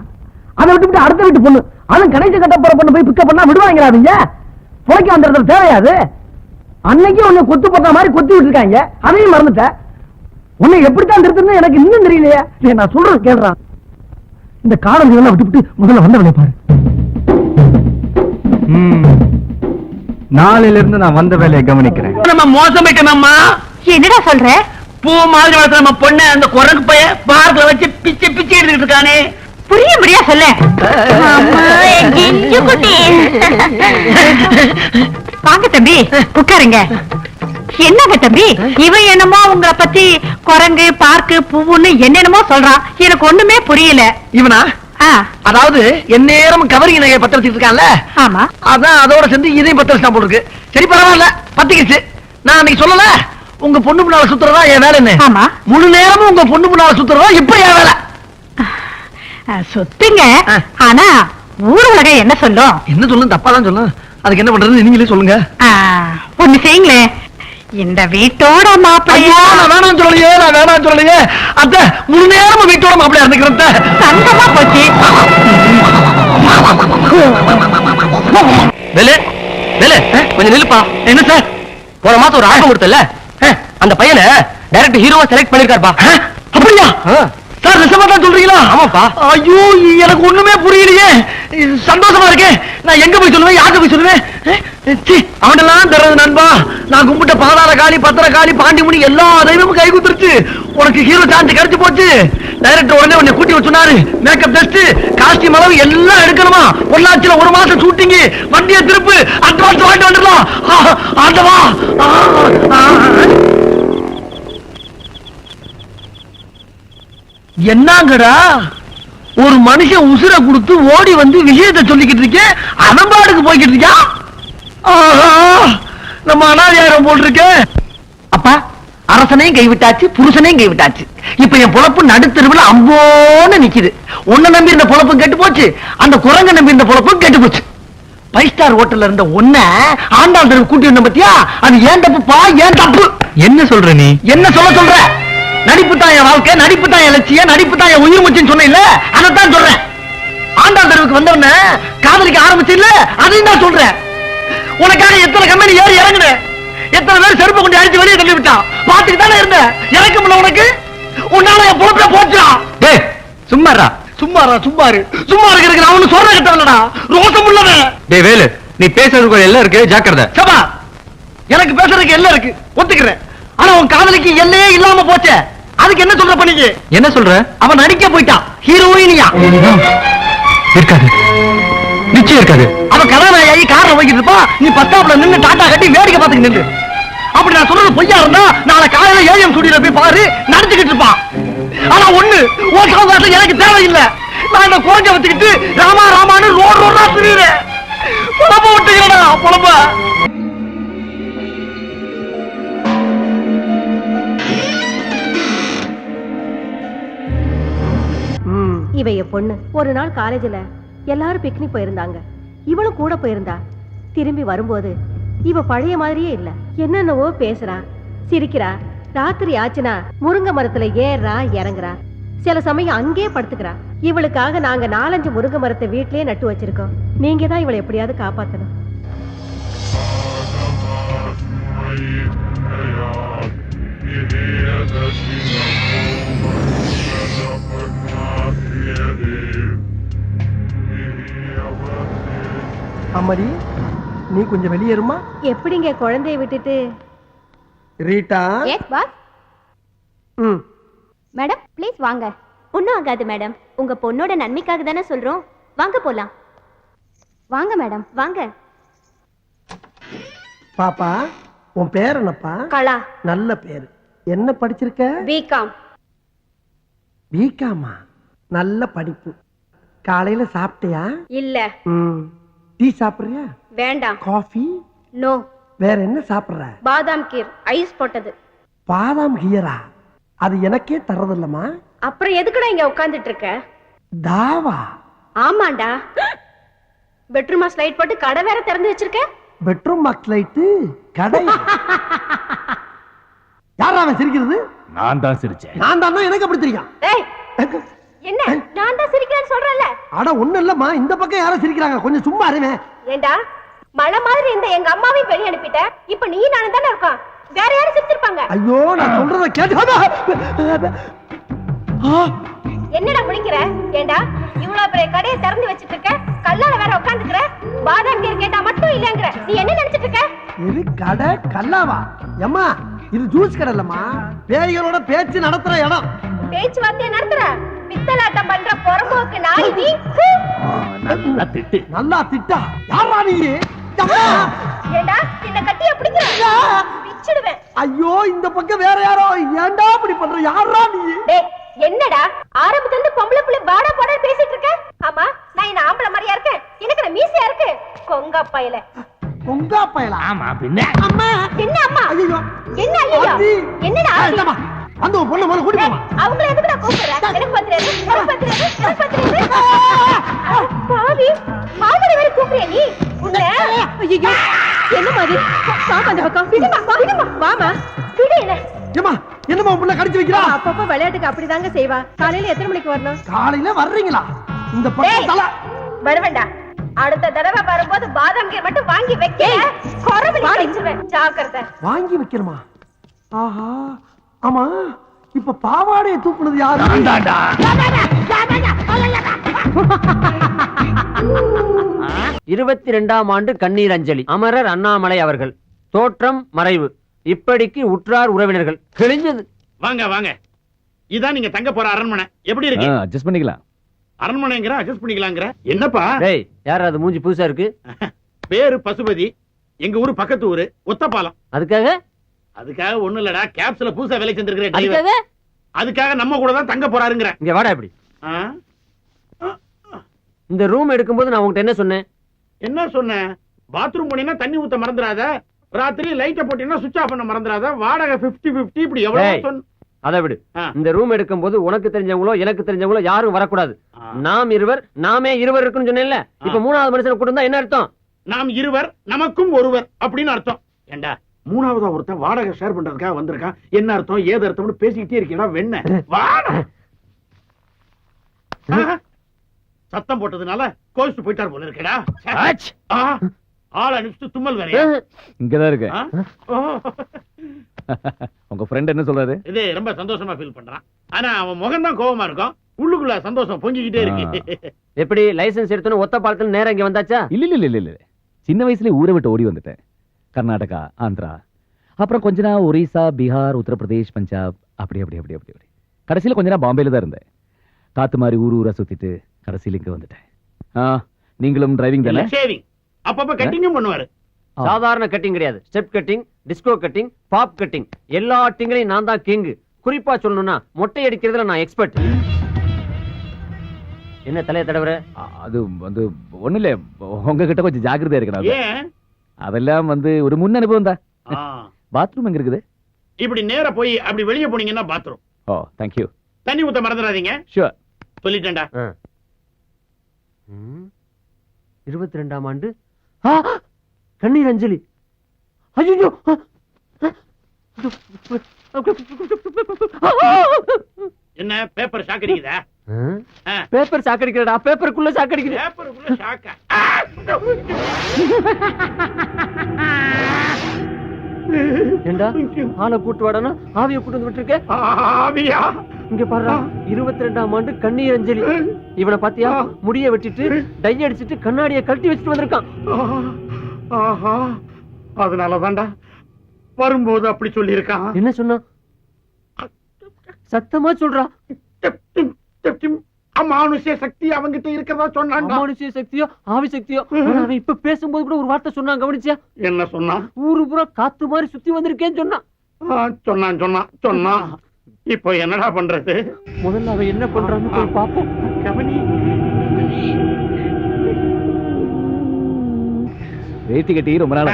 அதை விட்டு அடுத்த வீட்டு பொண்ணு, அதுவும் கணேச கட்ட போற பொண்ணு போய் பிக்கப் பண்ணா விடுவாங்கிறாதீங்க. புழைக்க அந்த இடத்துல தேவையாது. அன்னைக்கு உன்னை கொத்து போட்ட மாதிரி கொத்தி விட்டு இருக்காங்க, அதையும் மறந்துட்ட. உன்னை எப்படித்தான் திருத்தணும் எனக்கு இன்னும் தெரியலையே. நான் சொல்றது கேள்றான். இந்த காதல் எல்லாம் விட்டு முதல்ல வந்தவனை பாரு. நாளையில இருந்து நான் வந்த வேலையை கவனிக்கிறேன். நம்ம மோசமாயிட்டோம்மா. என்னடா சொல்ற? பூ மாதிரி வளர்த்த நம்ம பொண்ணு அந்த குரங்கு பைய பார்க்கல வச்சு பிச்சை பிச்சை எடுத்துக்கிட்டு இருக்கானே. புரியும்படியா சொல்ல. வாங்க தம்பி, உட்காருங்க. என்னங்க தம்பி, இவன் என்னமோ உங்களை பத்தி குரங்கு பார்க்கு பூவுன்னு என்னென்னமோ சொல்றான். எனக்கு ஒண்ணுமே புரியல. இவனா? அதாவது எந்நேரம் கவரிங் நகையை பத்த வச்சுட்டு இருக்கான்ல. ஆமா, அதான் அதோட சேர்ந்து இதையும் பத்த வச்சுட்டான் போல இருக்கு. சரி பரவாயில்ல, பத்திக்கிச்சு. நான் அன்னைக்கு சொல்லல, உங்க பொண்ணு முன்னால சுத்துறதா என் வேலை என்ன? ஆமா, முழு நேரமும் உங்க பொண்ணு முன்னால சுத்துறதா இப்ப என் வேலை. சுத்துங்க, ஆனா ஊர் உலகம் என்ன சொல்லும்? என்ன சொல்லும்? தப்பாதான் சொல்லும். அதுக்கு என்ன பண்றது நீங்களே சொல்லுங்க. ஒண்ணு செய்யுங்களே, இந்த வீட்டோட மாப்பிள்ளையா? நான் வேணாம் சொல்லலையே, நான் வேணாம் சொல்லலையே. அத்தை முழு நேரமும் வீட்டோட மாப்பிள்ளையா இருந்துக்கிறேன். சந்தமா போச்சு. கொஞ்சம் நில்லுப்பா. என்ன சார், போன மாசம் ஒரு ஆல்பம் கொடுத்தல, அந்த பையனை டைரக்ட் ஹீரோவா செலக்ட் பண்ணிருக்காருப்பா. அப்படியா சார்? நிஜமா தான் சொல்றீங்களா? ஆமாப்பா. ஐயோ, எனக்கு ஒண்ணுமே புரியலையே. சந்தோஷமா இருக்கேன். நான் எங்க போய் சொல்லுவேன், யாருக்கு போய் சொல்லுவேன்? அவனெல்லாம் தர்றது நண்பா. நான் கும்பிட்ட பாதாள காளி, பத்திர காளி, பாண்டிமுனி எல்லா தெய்வமும் கை குத்துருச்சு. உனக்கு ஹீரோ சான்ஸ் கிடைச்சு போச்சு. டைரக்டர் உடனே உன்னை கூட்டி வச்சுனாரு. மேக்கப் டெஸ்ட், காஸ்டியூம் அளவு எல்லாம் எடுக்கணுமா. பொள்ளாச்சியில 1 மாசம் ஷூட்டிங். வண்டியை திருப்பு, அட்வான்ஸ் வாங்கிட்டு வந்துடலாம். ஆண்டவா. என்னங்கடா, ஒரு மனுஷன் உசுரை கொடுத்து ஓடி வந்து விஷயத்தை சொல்லிக்கிட்டு இருக்கேன், அவன் பாட்டுக்கு போய்கிட்டு இருக்கான். நம்ம அனாதியாரம் போட்டிருக்க. அப்பா, அரசனையும் கைவிட்டாச்சு, புருஷனையும் கைவிட்டாச்சு. இப்ப என் பொழப்பு நடுத்தெருவில் அம்போன்னு நிக்குது. உன்னை நம்பி இருந்த பொழப்பும் கெட்டு போச்சு, அந்த குரங்க நம்பி இருந்த பொழப்பும் கெட்டு போச்சு. 5 ஸ்டார் ஹோட்டல்ல இருந்த ஒன்ன ஆண்டாள் தெருவு கூட்டி வந்த பத்தியா? அது ஏன் தப்புப்பா, ஏன் தப்பு? என்ன சொல்ற நீ? என்ன சொல்ற? நடிப்பு தான் என் வாழ்க்கை, நடிப்பு தான் என் லட்சியம், நடிப்பு தான் என் உயிர் மூச்சுன்னு சொன்ன இல்ல, அதைத்தான் சொல்றேன். ஆண்டாள் தெருவுக்கு வந்தவன காதலிக்க ஆரம்பிச்சு இல்ல, அதையும் தான் சொல்றேன். உனக்காக எத்தனை கம்பெனி ஏறி இறங்குன, எத்தனை பேர் செருப்பு கொண்டு அடிச்சு வெளியே தள்ளி விட்டான். பாத்துக்கு தானே இருந்த. இறக்க முடியல உனக்கு. உன்னால என் பொழப்பே போச்சா? டேய் சும்மாரா. சும்மாரா? சும்மாரு சும்மா இருக்கிறதுக்கு நான் ஒண்ணு சொல்ற கிட்டவனடா, ரோசம் உள்ளவன். டேய் வேலு, நீ பேசுறதுக்கு எல்லாம் இருக்கு, ஜாக்கிரதை. சபா, எனக்கு பேசுறதுக்கு எல்லாம் இருக்கு, ஒத்துக்கிறேன். ஆனா உன் காதலிக்கு எல்லையே இல்லாம போச்சே, அதுக்கு என்ன சொல்ற பண்ணிக்கு? என்ன சொல்ற? அவன் நடிக்க போயிட்டான், ஹீரோயினியா இருக்காது. நிச்சயம் இருக்காது. அவ கதாநாயகி கார்ல போய்கிட்டு இருப்பா, நீ பஸ் ஸ்டாப்ல நின்னு டாட்டா கட்டி வேடிக்கை பார்த்துக்கிட்டு நின்று. அப்படி நான் சொல்றது பொய்யா இருந்தா நாளை காலையில ஏஎம் ஸ்டுடியோல போய் பாரு, நடந்துகிட்டு இருப்பான். ஆனா ஒண்ணு ஓட்டாங்க எனக்கு தேவையில்லை. நான் இந்த குறைஞ்ச வச்சுக்கிட்டு ராமா ராமான்னு ரோடு ரோடா திரியுறேன். புலம்ப விட்டுக்கிறடா புலம்ப. இவ என் பொண்ணு. ஒரு நாள் காலேஜ்ல எல்லாரும் பிக்னிக் போயிருந்தாங்க, இவளும் கூட போயிருந்தா. திரும்பி வரும்போது இவ பழைய மாதிரியே இல்ல. என்னென்னவோ பேசுறா, சிரிக்கிறா. ராத்திரி ஆச்சுனா முருங்கை மரத்துல ஏறா இறங்குறா. சில சமயம் அங்கே படுத்துக்கிறா. இவளுக்காக நாங்க 4-5 முருங்கை மரத்தை வீட்லயே நட்டு வச்சிருக்கோம். நீங்க தான் இவளை எப்படியாவது காப்பாத்தணும். அம்மாடி, நீ கொஞ்சம் வெளியேறுமா? எப்படிங்க குழந்தைய விட்டுட்டு? Rita. Yes boss. Madam please வாங்க. ஒன்றும் ஆகாது மேடம், உங்க பொண்ணோட நன்மைக்காக தானே சொல்றோம். வாங்க போலாம். வாங்க மேடம் வாங்க. பாப்பா, உன் பேர் என்னப்பா? கலா. நல்ல பேரு. என்ன படிச்சிருக்க? பிகாம். பிகாமா? நல்ல படிப்பு. காலையில சாப்பிட்டியா? இல்ல. டீ சாப்பிடுறியா? வேண்டாம். காஃபி? நோ. வேற என்ன சாப்பிடுற? பாதாம் கீர் ஐஸ் போட்டது. பாதாம் கீரா? அது எனக்கே தரதில்லமா. அப்புறம் எதுக்குடா இங்க உட்கார்ந்துட்டு இருக்க? தாவா? ஆமாண்டா. பெட்ரூமா ஸ்லைட் போட்டு கடை வேற திறந்து வச்சிருக்க. பெட்ரூம் பாக்ஸ் லைட் கடை? யாரா அவன் சிரிக்கிறது? நான் தான் சிரிச்சேன். நான் தான். எனக்கு அப்படி தெரியும். ஏய், என்ன நான் தான் சிரிக்கிறேன்னு சொல்றேன்ல. அட ஒண்ணு இல்லம்மா, இந்த பக்கம் யாரும் சிரிக்கிறாங்க, கொஞ்சம் சும்மா இருவேன். ஏண்டா மழை மாதிரி இந்த எங்க அம்மாவையும் வெளிய அனுப்பிட்ட. இப்ப நீ நானும் தானே இருக்கோம், வேற யாரும் சிரிச்சிருப்பாங்க. ஐயோ, நான் சொல்றத கேட்டு. என்னடா முடிக்கிற? ஏண்டா இவ்வளவு பெரிய கடையை திறந்து வச்சிட்டு இருக்க, கல்லால வேற உட்கார்ந்துக்கிற. பாதாம் கீர் கேட்டா மட்டும் இல்லங்கற. நீ என்ன நினைச்சிட்டு இருக்க? இது கடை கல்லாவா? அம்மா, இது ஜூஸ் கடை இல்லம்மா, பேய்களோட பேச்சு நடத்துற இடம். பேச்சு வார்த்தையை நடத்துற பித்தலாட்டம் பண்ற பொறம்போக்கு நாய் நீ. நல்லா திட்டு. நல்லா திட்டா? யாரா நீ? ஏண்டா என்ன கட்டிய பிடிக்கிற? பிச்சிடுவேன். ஐயோ, இந்த பக்கம் வேற யாரோ. ஏண்டா இப்படி பண்ற? யாரா நீ? டேய், என்னடா ஆரம்பத்துல இருந்து பொம்பளை புள்ள பாடா பாடா பேசிட்டு இருக்க? ஆமா, நான் என்ன ஆம்பளை மாதிரியா இருக்கேன்? எனக்கு என்ன மீசையா இருக்கு? கொங்கா பயல. கொங்கா பயலா? ஆமா பின்ன. அம்மா. என்ன அம்மா? ஐயோ. என்ன ஐயோ? என்னடா? இல்லம்மா, அந்த பொண்ணு மேல கூட்டி போமா. அவங்கள எதுக்குடா கூப்பிடுற? எனக்கு பத்திரது, எனக்கு பத்திரது, எனக்கு பத்திரது. பாவி, மாமரி வேற கூப்பிடுறியா நீ? உன்னை ஐயோ, என்ன மாதிரி? வாமா அந்த பக்கம். விடுமா, விடுமா. வாமா. விடு என்ன? ஏம்மா, என்னம்மா புள்ள கடிச்சு வைக்கிறா? அப்பப்ப விளையாட்டுக்கு அப்படிதாங்க செய்வா. காலையில எத்தனை மணிக்கு வரணும்? காலையில வர்றீங்களா? இந்த பக்கம் தல வருவேண்டா. அடுத்த தடவை வரும்போது பாதாம் கீர் மட்டும் வாங்கி வைக்க. கொரவலி அடிச்சுவேன், ஜாக்கிரதை. வாங்கி வைக்கணுமா? ஆஹா. ஆமா, இப்ப பாவாடையை தூக்குனது யாரு? நான்தான்டா. 22ஆம் ஆண்டு கண்ணீர் அஞ்சலி. அமரர் அண்ணாமலை அவர்கள். தோற்றம் மறைவு. இப்படிக்கு உற்றார் உறவினர்கள். கிழிஞ்சது. வாங்க வாங்க, இதான் நீங்க தங்க போற அரண்மனை. எப்படி இருக்கு? அட்ஜஸ்ட் பண்ணிக்கலாம். அரண்மனைங்கிற அட்ஜஸ்ட் பண்ணிக்கலாங்கிற என்னப்பா? டேய், யார் அது மூஞ்சி புதுசா இருக்கு? பேரு பசுபதி, எங்க ஊரு பக்கத்து ஊரு ஒத்தப்பாலம். அதுக்காக? அதுக்காக ஒண்ணு இல்லடா, கேப்ஸ்ல புதுசா வேலை செஞ்சிருக்கிற அதுக்காக? அதுக்காக நம்ம கூட தான் தங்க போறாருங்கிற. இங்க வாடா. இப்படி இந்த ரூம் எடுக்கும்போது நான் உங்ககிட்ட என்ன சொன்னேன்? என்ன சொன்னேன்? பாத்ரூம் போனீங்கன்னா தண்ணி ஊத்த மறந்துடாத, ராத்திரி லைட்ட போட்டீங்கன்னா சுவிட்ச் ஆஃப் பண்ண மறந்துடாத, வாடகை 50-50 இப்படி எவ்வளவு சொன்ன. அதை விடு. இந்த ரூம் எடுக்கும்போது உனக்கு தெரிஞ்சவங்களோ எனக்கு தெரிஞ்சவங்களோ யாரும் வரக்கூடாது. நாம் இருவர், நாமே இருவர் இருக்குன்னு சொன்னேன்ல. இப்ப 3வது மனுஷனை கூட்டு வந்தா என்ன அர்த்தம்? நாம் இருவர் நமக்கும் ஒருவர் அப்படின்னு அர்த்தம். ஏண்டா, 3வதா ஒருத்தன் வாடகை ஷேர் பண்றதுக்காக வந்திருக்கான். என்ன அர்த்தம் ஏது அர்த்தம்னு பேசிக்கிட்டே இருக்கீங்களா? வெண்ண வாடா. சத்தம் போட்டதுனால கோவிச்சு போயிட்டார் போல இருக்கடா. ஆள் அனுப்பிச்சு தும்மல் வேற. இங்கதான் இருக்கு. உங்க ஃப்ரெண்ட் என்ன சொல்றாரு? இது ரொம்ப சந்தோஷமா ஃபீல் பண்றான். ஆனா அவன் முகம் தான் கோவமா இருக்கும், உள்ளுக்குள்ள சந்தோஷம் பொங்கிக்கிட்டே இருக்கு. எப்படி லைசென்ஸ் எடுத்தோன்னு ஒத்த பாலத்துல நேரம் இங்க வந்தாச்சா? இல்ல. சின்ன வயசுல ஊரை விட்டு ஓடி வந்துட்டேன். கர்நாடகா, ஆந்திரா, அப்புறம் கொஞ்ச நாள் ஒரிசா, பீகார், உத்தரப்பிரதேஷ், பஞ்சாப், அப்படி கடைசியில கொஞ்ச நாள் பாம்பேல தான் இருந்தேன். காத்து மாதிரி ஊரா சுத்திட்டு கடைசியில இங்க வந்துட்டேன். நீங்களும் டிரைவிங் தானே? ஷேவிங் அப்பப்ப கட்டிங்கும் பண்ணுவாரு. சாதாரண கட்டிங் கிடையாது, step cutting, disco cutting, bob cutting, எல்லா கட்டிங்லையும் நான் தான் கிங். குறிப்பா சொல்லணும்னா மொட்டை அடிக்கிறதுல நான் எக்ஸ்பர்ட். என்ன தலைய தடவற? அது வந்து ஒண்ணு இல்ல, உங்ககிட்ட கொஞ்சம் ஜாக்கிரதையா இருக்கணும். ஏன்? அதெல்லாம் வந்து ஒரு முன் அனுபவம் தான். பாத்ரூம் எங்க இருக்குது? இப்படி நேரா போய் அப்படி வெளியே போனீங்கன்னா பாத்ரூம். O, thank you. தண்ணி ஊத்த மறந்துடாதீங்க. ஷூர். சொல்லிட்டேன்டா. 22ஆம் ஆண்டு கண்ணீர் அஞ்சலி. ஐயோ, என்ன பேப்பர் சாக்கடிக்குதா? பேப்பர் சாக்கடிக்கிறடா, பேப்பருக்குள்ள சாக்கடிக்குது. பேப்பருக்குள்ள சாக்கா? ஏண்டா ஆளை கூட்டு வாடனா ஆவிய கூட்டு வந்து விட்டுருக்க? ஆவியா? இங்க பாரு, 22ஆம் ஆண்டு கண்ணீர் அஞ்சலி. இவனை பாத்தியா? முடிய வெட்டிட்டு டை அடிச்சிட்டு கண்ணாடியை கழட்டி வச்சுட்டு வந்திருக்கான். ஆஹா, அதனாலதான்டா வரும்போது அப்படி சொல்லி இருக்கான். என்ன சொன்னா? சத்தமா சொல்றா. அமானுஷ்ய சக்தி அவங்கிட்ட இருக்கிறதா சொன்னான். அமானுஷ்ய சக்தியோ ஆவி சக்தியோ, அவன் இப்ப பேசும்போது கூட ஒரு வார்த்தை சொன்னான், கவனிச்சியா? என்ன சொன்னா? ஊரு பூரா காத்து மாதிரி சுத்தி வந்திருக்கேன்னு சொன்னான். சொன்னான் சொன்னான் சொன்னான். இப்போ என்னடா பண்றது? முதல்ல அவன் என்ன பண்றான்னு போய் பாப்போம். கவனி. வேட்டி கட்டி ரொம்ப நாள்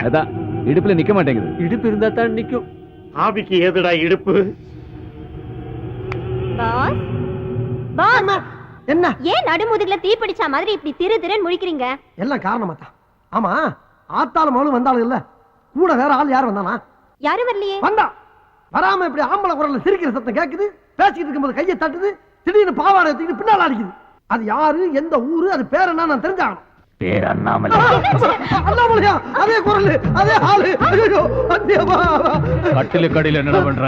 அதான் இடுப்புல நிக்க மாட்டேங்குது. இடுப்பு இருந்தா தான் நிக்கும். ஆவிக்கு ஏதுடா இடுப்பு? பாஸ் பாஸ், என்ன ஏன் நடுமுதுகுல தீ பிடிச்ச மாதிரி இப்படி திரு திருன்னு முழிக்கிறீங்க? எல்லாம் காரணமா தான். ஆமா, ஆத்தாலும் மகளும் வந்தாலும் இல்ல, கூட வேற ஆள் யார் வந்தானா? யாரும் வரலையே. வந்தா வராம இப்படி ஆம்பளை குரல்ல சிரிக்கிற சத்தம் கேக்குது. பேசிக்கிட்டு இருக்கும்போது கையை தட்டுது, திடீர்னு பாவாடை எடுத்துக்கிட்டு பின்னால அடிக்குது. அது யாரு, எந்த ஊரு, அது பேர் என்ன நான் தெரிஞ்சாகணும். பேர் அண்ணாமலை. அண்ணாமலையா? அதே குரல், அதே ஆளு. ஐயோ, கட்டிலுக்கு அடியில என்ன பண்ற?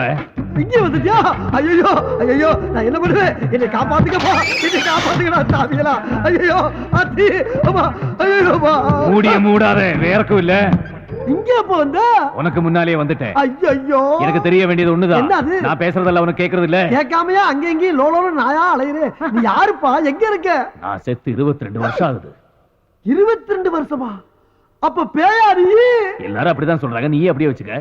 இங்க வந்துட்டியா? ஐயோ ஐயோ, நான் என்ன பண்ணுவேன்? என்னை காப்பாத்துக்கப்பா, என்னை காப்பாத்துக்கடா சாமியலா. ஐயோ அத்தி, அம்மா, ஐயோப்பா. மூடிய மூடாத, வேறக்கும் இல்ல. இங்க எப்ப வந்த? உனக்கு முன்னாலே வந்துட்டேன். ஐயோ, எனக்கு தெரிய வேண்டியது ஒண்ணுதான். என்னது? நான் பேசுறதெல்லாம் உனக்கு கேக்குறது இல்ல. கேட்காமையா அங்க எங்கேயும் லோலோல நாயா அலையுறே? நீ யாருப்பா? எங்க இருக்க? நான் செத்து 22 வருஷம் ஆகுது. 22 வருஷமா? அப்ப பேயாரி? எல்லாரும் அப்படிதான் சொல்றாங்க, நீயே அப்படியே வச்சுக்க.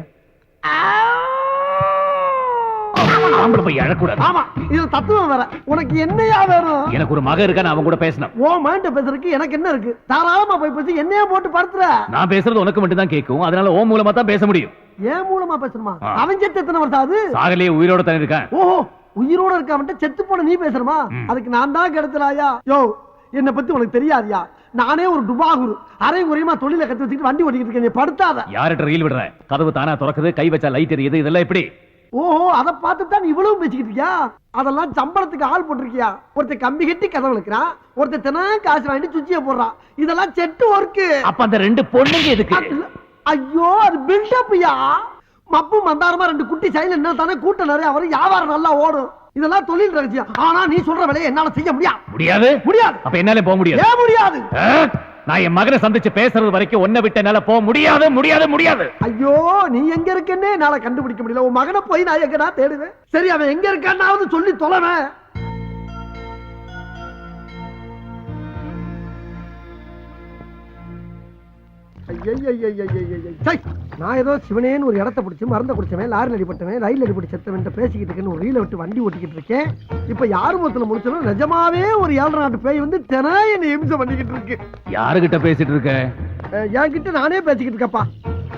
ஆம்பளை போய் அழக்கூடாது. ஆமா, இதுல தத்துவம் வேற. உனக்கு என்னையா வேணும்? எனக்கு ஒரு மகன் இருக்கா, நான் அவன் கூட பேசணும். ஓ மைண்ட பேசுறதுக்கு எனக்கு என்ன இருக்கு? தாராளமா போய் பேசி என்னையா போட்டு படுத்துற. நான் பேசுறது உனக்கு மட்டும் தான் கேட்கும், அதனால ஓ மூலமா தான் பேச முடியும். ஏன் மூலமா பேசணுமா? அவன் செத்து எத்தனை வருஷம் ஆகுது? சாகலையே, உயிரோட தான் இருக்கான். ஓஹோ, உயிரோட இருக்காம செத்து போன நீ பேசுறமா? அதுக்கு நான் தான் கிடைச்சலாயா? யோ, என்ன பத்தி உனக்கு தெரியாதியா? நானே ஒரு டுபாகுரு, அரை குறையமா தொழில கத்து வச்சுட்டு வண்டி ஓட்டிக்கிட்டு இருக்கேன். நீ படுத்தாத. யார்கிட்ட ரயில் விடுற? கதவு தானா திறக்குது, கை வச்சா லைட் எரியுது, இதெல்லாம் எப்படி? ஓஹோ, அத பார்த்து தான் இவ்வளவு பேசிக்கிட்டு இருக்கியா? அதெல்லாம் சம்பளத்துக்கு ஆள் போட்டிருக்கியா? ஒருத்தர் கம்பி கட்டி கதவு இழுக்கிறான், ஒருத்தர் தினம் காசு வாங்கிட்டு சுச்சிய போடுறான். இதெல்லாம் செட்டு ஒர்க்கு. அப்ப அந்த 2 பொண்ணுங்க எதுக்கு? ஐயோ, அது பில்டப்யா. மப்பு மந்தாரமா 2 குட்டி சைல என்ன தானே கூட்டம் நிறைய வரும், வியாபாரம் நல்லா ஓடும். இதெல்லாம் தொழில் ரகசியம். ஆனா நீ சொல்ற வேலையை என்னால செய்ய முடியாது. முடியாது. அப்ப என்னால போக முடியாது. ஏன் முடியாது? நான் என் மகனை சந்திச்சு பேசுறது வரைக்கும் ஒன்ன விட்டு என்னால போக முடியாது முடியாது முடியாது. ஐயோ, நீ எங்க இருக்கன்னே என்னால கண்டுபிடிக்க முடியல. உன் மகனை போய் நான் எங்கடா தேடுவேன்? சரி, அவன் எங்க இருக்கான்னாவது சொல்லி தொலைவேன். நான் ஏதோ சிவனேன்னு ஒரு இடத்த பிடிச்சி மறந்த குடிச்சவன், லாரில் அடிபட்டவன், ரயில் அடிபட்டு செத்தவன் பேசிக்கிட்டு இருக்கேன்னு ஒரு ரீல விட்டு வண்டி ஓட்டிக்கிட்டு இருக்கேன். இப்ப யாரு மொத்தத்துல முடிச்சாலும் நிஜமாவே ஒரு 7 நாட்டு பேய் வந்து தினம் என்ன இம்சை பண்ணிக்கிட்டு இருக்கு. யாருகிட்ட பேசிட்டு இருக்க? என்கிட்ட நானே பேசிக்கிட்டு இருக்கப்பா.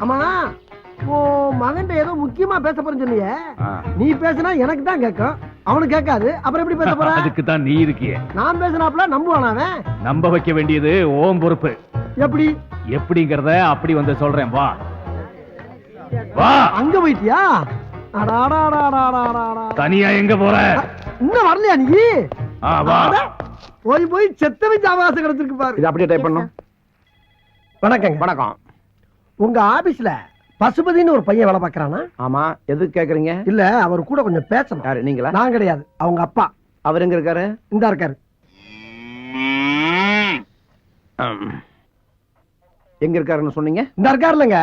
ஆமா, மகன் ஏதோ முக்கியமா பேச போறேன்னு சொன்னியே, நீ பேசினா எனக்கு தான் கேட்கும், அவனுக்கு கேட்காது. அப்புறம் எப்படி பேச போற? அதுக்கு தான் நீ இருக்கியே. நான் பேசினாப்ல நம்புவானா அவன்? நம்ப வைக்க வேண்டியது ஓம் பொறுப்பு. எப்படி எப்படிங்கறத அப்படி வந்து சொல்றேன், வா வா. அங்க போயிட்டியா? தனியா எங்க போற? இன்னும் வரலையா நீ? வா. போய் போய் செத்தவன் அவகாசம் கிடைச்சிருக்கு பாரு. இது அப்படியே டைப் பண்ணும். வணக்கங்க. வணக்கம். உங்க ஆபீஸ்ல பசுபதினு ஒரு பையன் வேலை பாக்குறானா? ஆமா, எதுக்கு கேக்குறீங்க? இல்ல, அவர் கூட கொஞ்சம் பேசணும். யாரு, நீங்களா? நான் கிடையாது, அவங்க அப்பா. அவர் எங்க இருக்காரு? இந்தா இருக்காரு. எங்க இருக்காருன்னு சொன்னீங்க? இந்த இருக்காருலங்க.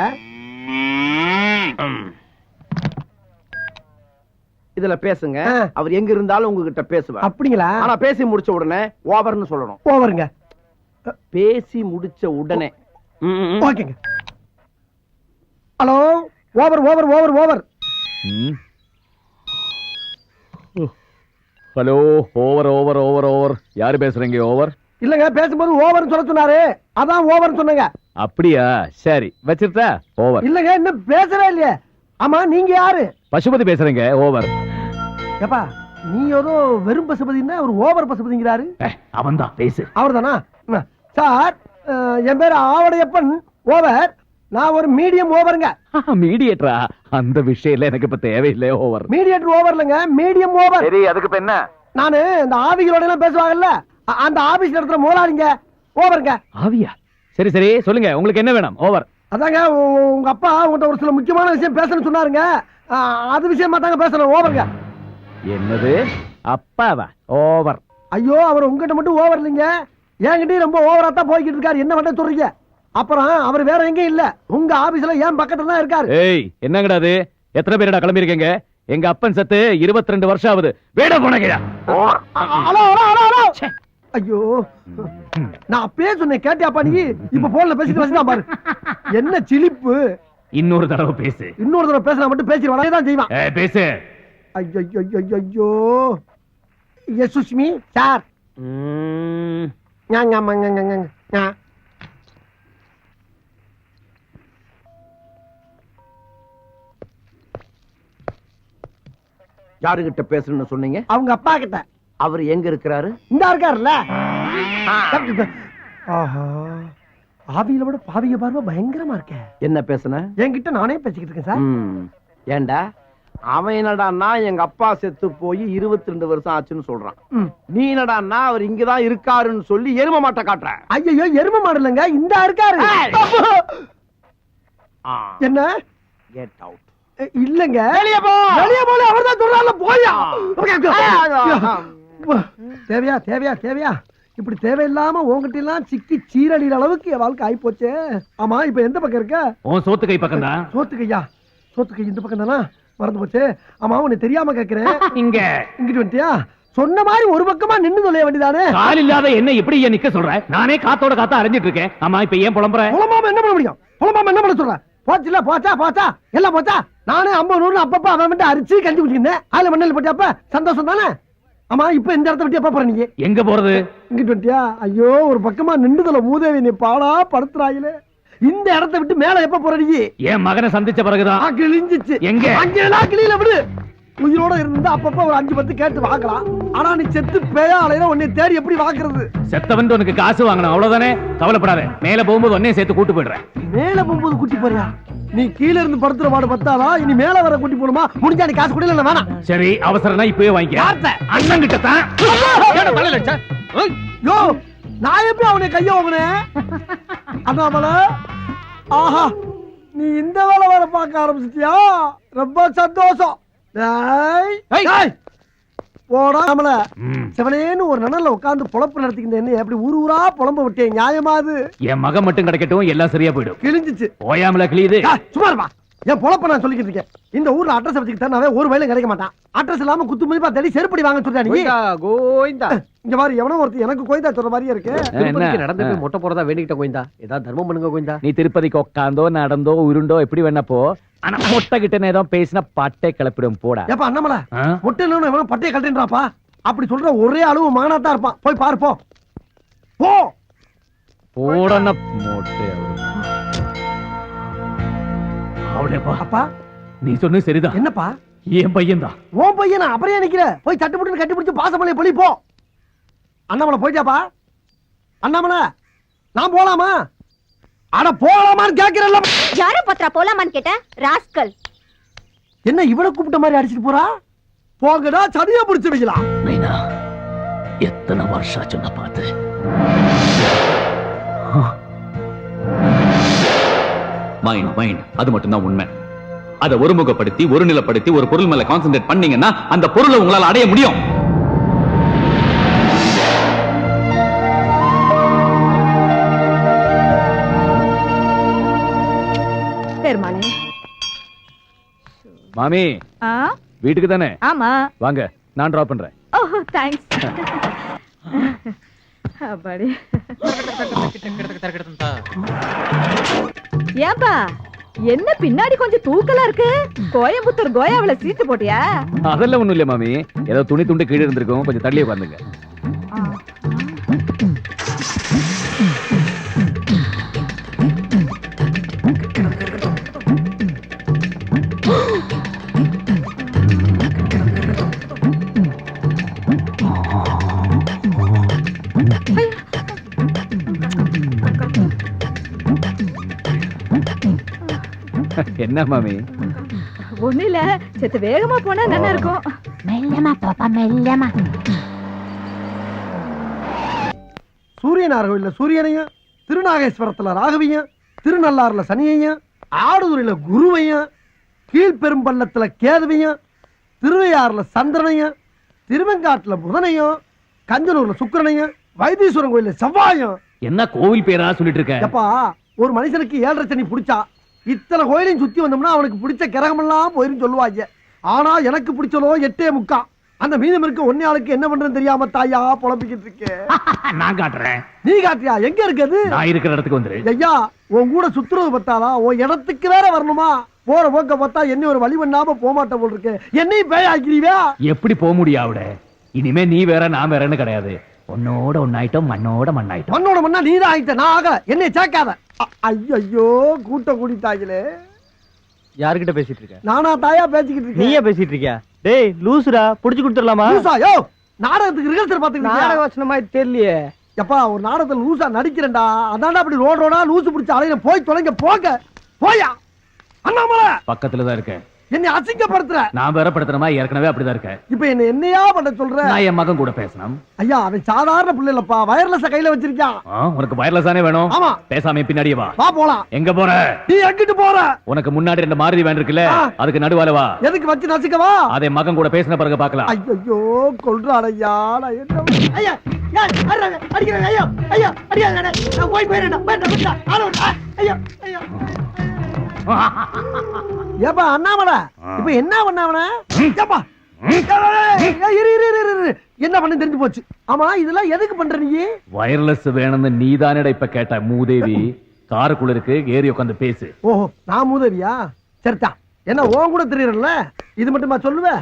இதுல பேசுங்க. அவர் எங்க இருந்தாலும் உங்ககிட்ட பேசுவார். அப்படிங்களா? ஆனா பேசி முடிச்ச உடனே ஓவர்னு சொல்லணும். ஓவருங்க. பேசி முடிச்ச உடனே. ஓகேங்க. Hello, over over over over. Hello, over over over over. யாரு பேசுறீங்க? ஓவர் இல்லங்க, பேசும்போது ஓவர்னு சொல்ல சொன்னாரு, அதான் ஓவர்னு சொன்னங்க. அப்படியா? சரி, வச்சிருத்தா. ஓவர். இல்லங்க, இன்னும் பேசவே இல்லையே. ஆமா, நீங்க யாரு? பசுபதி பேசுறீங்க. ஓவர். ஏப்பா, நீ ஏதோ வெறும் பசுபதினா ஒரு ஓவர் பசுபதிங்கிறாரு. அவன் தான் பேசு. அவர் தானா? சார், என் பேரு ஆவடையப்பன். ஓவர். நான் ஒரு மீடியம் ஓவருங்க. மீடியேட்டரா? அந்த விஷயம் எனக்கு இப்ப தேவையில்லை. ஓவர். மீடியேட்டர் ஓவர் இல்லங்க, மீடியம் ஓவர். சரி, அதுக்கு இப்ப என்ன? நானு இந்த ஆவிகளோட எல்லாம் பேசுவாங்கல்ல, அந்த ஆபீஸ்ல இருக்கிற முதலாளிங்க. ஓவருங்க. ஆவியா? சரி சரி, சொல்லுங்க, உங்களுக்கு என்ன வேணும்? ஓவர். அதாங்க, உங்க அப்பா உங்கள்கிட்ட ஒரு சில முக்கியமான விஷயம் பேசணும்னு சொன்னாருங்க. அது விஷயமா தாங்க பேசணும். ஓவருங்க. என்னது? அப்பாவா? ஓவர். ஐயோ, அவர் உங்ககிட்ட மட்டும் ஓவர் இல்லைங்க, என்கிட்டயும் ரொம்ப ஓவரா தான் போய்கிட்டு இருக்காரு. என்ன பண்ண சொல்றீங்க? அப்புறம் அவர் வேற எங்கேயும் இல்ல, உங்க ஆபீஸ்ல ஏன் பக்கத்துல தான் இருக்காரு. ஏய், என்னங்கடா அது? எத்தனை பேரடா கிளம்பி இருக்கீங்க? எங்க அப்பன் சத்து 22 வருஷம் ஆகுது. வேட போனங்கடா. Hello hello hello hello. ஐயோ, நான் அப்பவே சொன்னேன், கேட்டியாப்பா நீ? இப்ப போன்ல பேசிட்டு வச்சுதான் பாரு. என்ன சிலிப்பு. இன்னொரு தடவை பேசு. இன்னொரு தடவை பேசினா மட்டும் பேசிடுவான், தான் செய்வான். பேசு. ஐயோ ஐயோ. Yes Sushmi sir. யாருகிட்ட பேசணும்னு சொன்னீங்க? அவங்க அப்பா கிட்ட. அவர் எங்க இருக்கிறாரு? இந்த இருக்காருல்ல. ஆஹா, ஆவியில விட பாவிக பார்வை பயங்கரமா இருக்க. என்ன பேசுன? என்கிட்ட நானே பேசிக்கிட்டு இருக்கேன் சார். ஏண்டா, அவன் என்னடான்னா எங்க அப்பா செத்து போய் 22 வருஷம் ஆச்சுன்னு சொல்றான். நீ என்னடான்னா அவர் இங்கதான் இருக்காருன்னு சொல்லி எரும மாட்டை காட்டுற. ஐயோ, எரும மாடு இல்லைங்க, இந்த இருக்காரு. என்ன? Get out. இல்லங்க, வெளிய போ. வெளிய போல அவர்தான் சொல்றாருல, போயா. தேவையா தேவையா தேவையா? இப்படி தேவையில்லாம உங்ககிட்ட எல்லாம் சிக்கி சீரழிற அளவுக்கு என் வாழ்க்கை ஆயி போச்சு. ஆமா, இப்ப எந்த பக்கம் இருக்க? உன் சோத்து கை பக்கம் தான். சோத்து கையா? சோத்து கை இந்த பக்கம் தானா? மறந்து போச்சு. ஆமா, உன்னை தெரியாம கேக்குறேன். இங்க இங்கிட்டு வந்துட்டியா? சொன்ன மாதிரி ஒரு பக்கமா நின்னு சொல்ல வேண்டியதானே. கால் இல்லாத என்ன இப்படி ஏன் நிக்க சொல்ற? நானே காத்தோட காத்தா அரைஞ்சிட்டு இருக்கேன். ஆமா, இப்ப ஏன் புலம்புற? புலம்பாம என்ன பண்ண முடியும்? புலம்பாம என்ன பண்ண சொல்ற? போச்சுல, போச்சா போச்சா எல்லாம் போச்சா. நானே 50 100 அப்பப்ப அவன் மட்டும் அரிச்சு கஞ்சி குடிச்சிருந்தேன். அதுல மண்ணல் போட்டியா? அப்ப சந்தோஷம் தானே. ஆமா, இப்ப இந்த இடத்த விட்டு எப்ப போற நீங்க? எங்க போறது? இங்கிட்டு வந்துட்டியா? ஐயோ, ஒரு பக்கமா நின்றுதல மூதேவி நீ பாடா படுத்துறாயிலே. இந்த இடத்த விட்டு மேல எப்ப போற நீ? என் மகனை சந்திச்ச பிறகுதான். கிழிஞ்சிச்சு. எங்க? அங்கெல்லாம் கிளியில விடு. உயிரோட இருந்தா அப்பப்ப ஒரு 5 10 கேட்டு வாக்கலாம். ஆனா நீ செத்து பேயா அலையில உன்னை தேடி எப்படி வாக்குறது? செத்தவன் உனக்கு காசு வாங்கணும், அவ்வளவுதானே. கவலைப்படாத, மேல போகும்போது உன்னையும் சேர்த்து கூட்டு போயிடுறேன். மேல போகும்போது கூட்டி போறியா? நீ கீழ இருந்து படுத்துற பாடு பத்தாதா? இனி மேல வர கூட்டி போணுமா? முடிஞ்சா நீ காசு கொடுல வேணாம். சரி, அவசரம்னா இப்பவே வாங்கிக்க. அண்ணன் கிட்ட தான். யோ, நான் எப்படி அவனை கைய வாங்கினேன்? அண்ணாமல, ஆஹா, நீ இந்த வேலை வர பார்க்க ஆரம்பிச்சிட்டியா? ரொம்ப சந்தோஷம். போடா நம்மள. செவனேன்னு ஒரு நனல்ல உட்கார்ந்து பொழப்பு நடத்திக்கிட்டு என்ன எப்படி ஊர் ஊரா புலம்ப விட்டேன்? நியாயமாது? என் மகன் மட்டும் கிடைக்கட்டும், எல்லாம் சரியா போயிடும். கிழிஞ்சிச்சு. ஓயாமல கிளியுது. சும்மா இருப்பா. என் பொழப்ப நான் சொல்லிக்கிட்டு இருக்கேன். இந்த ஊர்ல அட்ரஸ் வச்சுக்கிட்டு தரனாவே ஒரு வயலும் கிடைக்க மாட்டான். அட்ரஸ் இல்லாம குத்து மதிப்பா தேடி செருப்படி வாங்க சொல்றா நீ. கோயிந்தா, இங்க மாதிரி எவனோ ஒருத்தர் எனக்கு கோயிந்தா சொல்ற மாதிரியே இருக்கு. நடந்து போய் மொட்டை போறதா வேண்டிக்கிட்ட கோயிந்தா. ஏதாவது தர்மம் பண்ணுங்க கோயிந்தா. நீ திருப்பதிக்கு உட்காந்தோ நடந்தோ உருண்டோ எப்படி வேணா போ. ஆனா மொட்டை கிட்ட ஏதோ பேசினா பட்டை கிளப்பிடும். போடா. ஏப்பா அண்ணாமல, மொட்டை இல்லைன்னு எவனோ பட்டையை கழட்டுன்றாப்பா. அப்படி சொல்ற ஒரே அளவு மகனாத்தான் இருப்பான். போய் பாரு போ. போ. போடன மொட்டை. அவளேப்பா. அப்பா, நீ சொன்னது சரிதான். என்னப்பா? என் பையன் தான். உன் பையனா? அப்புறம் ஏன் நிக்கிற? போய் சட்டு போட்டு கட்டி பிடிச்சு பாசமலையை பொழி போ. அண்ணாமலை போயிட்டாப்பா? அண்ணாமலை, நான் போலாமா? அட போலாமான்னு கேக்குறல்ல. யார பத்திரா போலாமான்னு கேட்ட ராஸ்கல். என்ன இவள கூப்பிட்ட மாதிரி அடிச்சிட்டு போறா? போங்கடா, சதியா பிடிச்சு வைக்கலாம். நைனா, எத்தனை வருஷம் சொன்ன பார்த்து. மைண்ட் அது மட்டும் தான் உண்மை. அதை ஒருமுகப்படுத்தி ஒருநிலைப்படுத்தி ஒரு பொருள் மேல கான்சென்ட்ரேட் பண்ணீங்கன்னா அந்த பொருளை உங்களால் அடைய முடியும். பெருமாளே. மாமி, வீட்டுக்கு தானே? ஆமா. வாங்க, நான் டிராப் பண்றேன். ஓ, தேங்க்ஸ். அப்பாடி. ஏன்பா என்ன பின்னாடி கொஞ்சம் தூக்கலா இருக்கு? கோயம்புத்தூர் கோயாவில சீட்டு போட்டியா? அதெல்லாம் ஒண்ணும் இல்ல மாமி, ஏதோ துணி துண்டு கீழே இருந்திருக்கும், கொஞ்சம் தள்ளி உட்காந்துங்க. என்ன மாமி? ஒண்ணு இல்ல, செத்து வேகமா போனா நல்லா இருக்கும். மெல்லமா பாப்பா, மெல்லமா. சூரியனார் கோயில்ல சூரியனையும், திருநாகேஸ்வரத்துல ராகவியும், திருநள்ளாறுல சனியையும், ஆடுதுறையில குருவையும், கீழ்பெரும்பள்ளத்துல கேதுவையும், திருவையாறுல சந்திரனையும், திருவெங்காட்டுல புதனையும், கஞ்சனூர்ல சுக்கிரனையும், வைத்தீஸ்வரன் கோயில்ல செவ்வாயும். என்ன கோவில் பேரா சொல்லிட்டு இருக்க? எப்பா, ஒரு மனுஷனுக்கு 7.5 சனி பிடிச்சா இத்தனை கோயிலையும் சுத்தி வந்தோம்னா அவனுக்கு பிடிச்ச கிரகமெல்லாம் போயிரும் சொல்லுவாங்க. ஆனா எனக்கு பிடிச்சதோ 8.75. அந்த மீதம் இருக்க ஒன்னே ஆளுக்கு என்ன பண்றேன்னு தெரியாம தாயா புலம்பிக்கிட்டு இருக்கேன். நான் காட்டுறேன். நீ காட்டியா? எங்க இருக்குது? நான் இருக்கிற இடத்துக்கு வந்துரு. ஐயா, உன் கூட சுத்துறது பத்தாதா? உன் இடத்துக்கு வேற வரணுமா? போற போக்க பார்த்தா என்ன ஒரு வழி பண்ணாம போமாட்ட போல் இருக்கு. என்னையும் பேயாக்கிறீவா? எப்படி போக முடியும் அவட? இனிமே நீ வேற நான் வேறன்னு கிடையாது. உன்னோட ஒன்னாயிட்டோம், மண்ணோட மண்ணாயிட்டோம். மண்ணோட மண்ணா நீதான் ஆயிட்ட, நான் ஆகல. என்னை சேர்க்காத. ஐயோ, கூட்ட கூடிட்டாங்களே. யார்கிட்ட பேசிட்டு இருக்க? நானா தாயா பேசிக்கிட்டு இருக்கேன்? நீயே பேசிட்டு இருக்கியா? டேய் லூசுடா, புடிச்சு கொடுத்துடலாமா? லூசா? யோ, நாடகத்துக்கு ரிஹர்சல் பாத்துக்கிட்டு நாடக வசனமா தெரியலையே. எப்பா, ஒரு நாடகத்துல லூசா நடிக்கிறேன்டா. அதான்டா அப்படி ரோடா லூசு பிடிச்ச அலையில போய் தொலைங்க. போங்க போயா. அண்ணாமலை பக்கத்துலதான் இருக்கேன். என்னை அசிங்கப்படுத்துற. நான் வேற படுத்துறமா, ஏற்கனவே அப்படிதான் இருக்கேன். இப்ப என்னையா பண்ண சொல்ற? நான் என் மகன் கூட பேசணும். ஐயா, அவன் சாதாரண பிள்ளை இல்லப்பா, வயர்லெஸ் கையில வச்சிருக்கான். உனக்கு வயர்லெஸ் தானே வேணும்? ஆமா. பேசாம பின்னாடியே வா. வா போலாம். எங்க போற? நீ எங்கிட்டு போற? உனக்கு முன்னாடி 2 மாருதி வேன் இருக்குல்ல, அதுக்கு நடுவால வா. எதுக்கு வச்சு நசுக்கவா? அதை மகன் கூட பேசின பிறகு பாக்கலாம். ஐயோ, கொல்றாடையா. நான் என்ன ஐயா அடிக்கிறேன். ஐயா ஐயா அடிக்காத. நான் போய் போயிடுறேன். ஐயா ஐயா. ஏப்பா அண்ணாமலை, இப்ப என்ன பண்ணாவன? ஏப்பா என்ன பண்ண தெரிஞ்சு போச்சு. ஆமா, இதெல்லாம் எதுக்கு பண்ற நீ? வயர்லெஸ் வேணும்னு நீதானடா இப்ப கேட்ட. மூதேவி காருக்குள்ள இருக்கு, ஏறி உட்காந்து பேசு. ஓஹோ, நான் மூதேவியா? சரிதா, என்ன உன் கூட தெரியறல? இது மட்டுமா சொல்லுவேன்?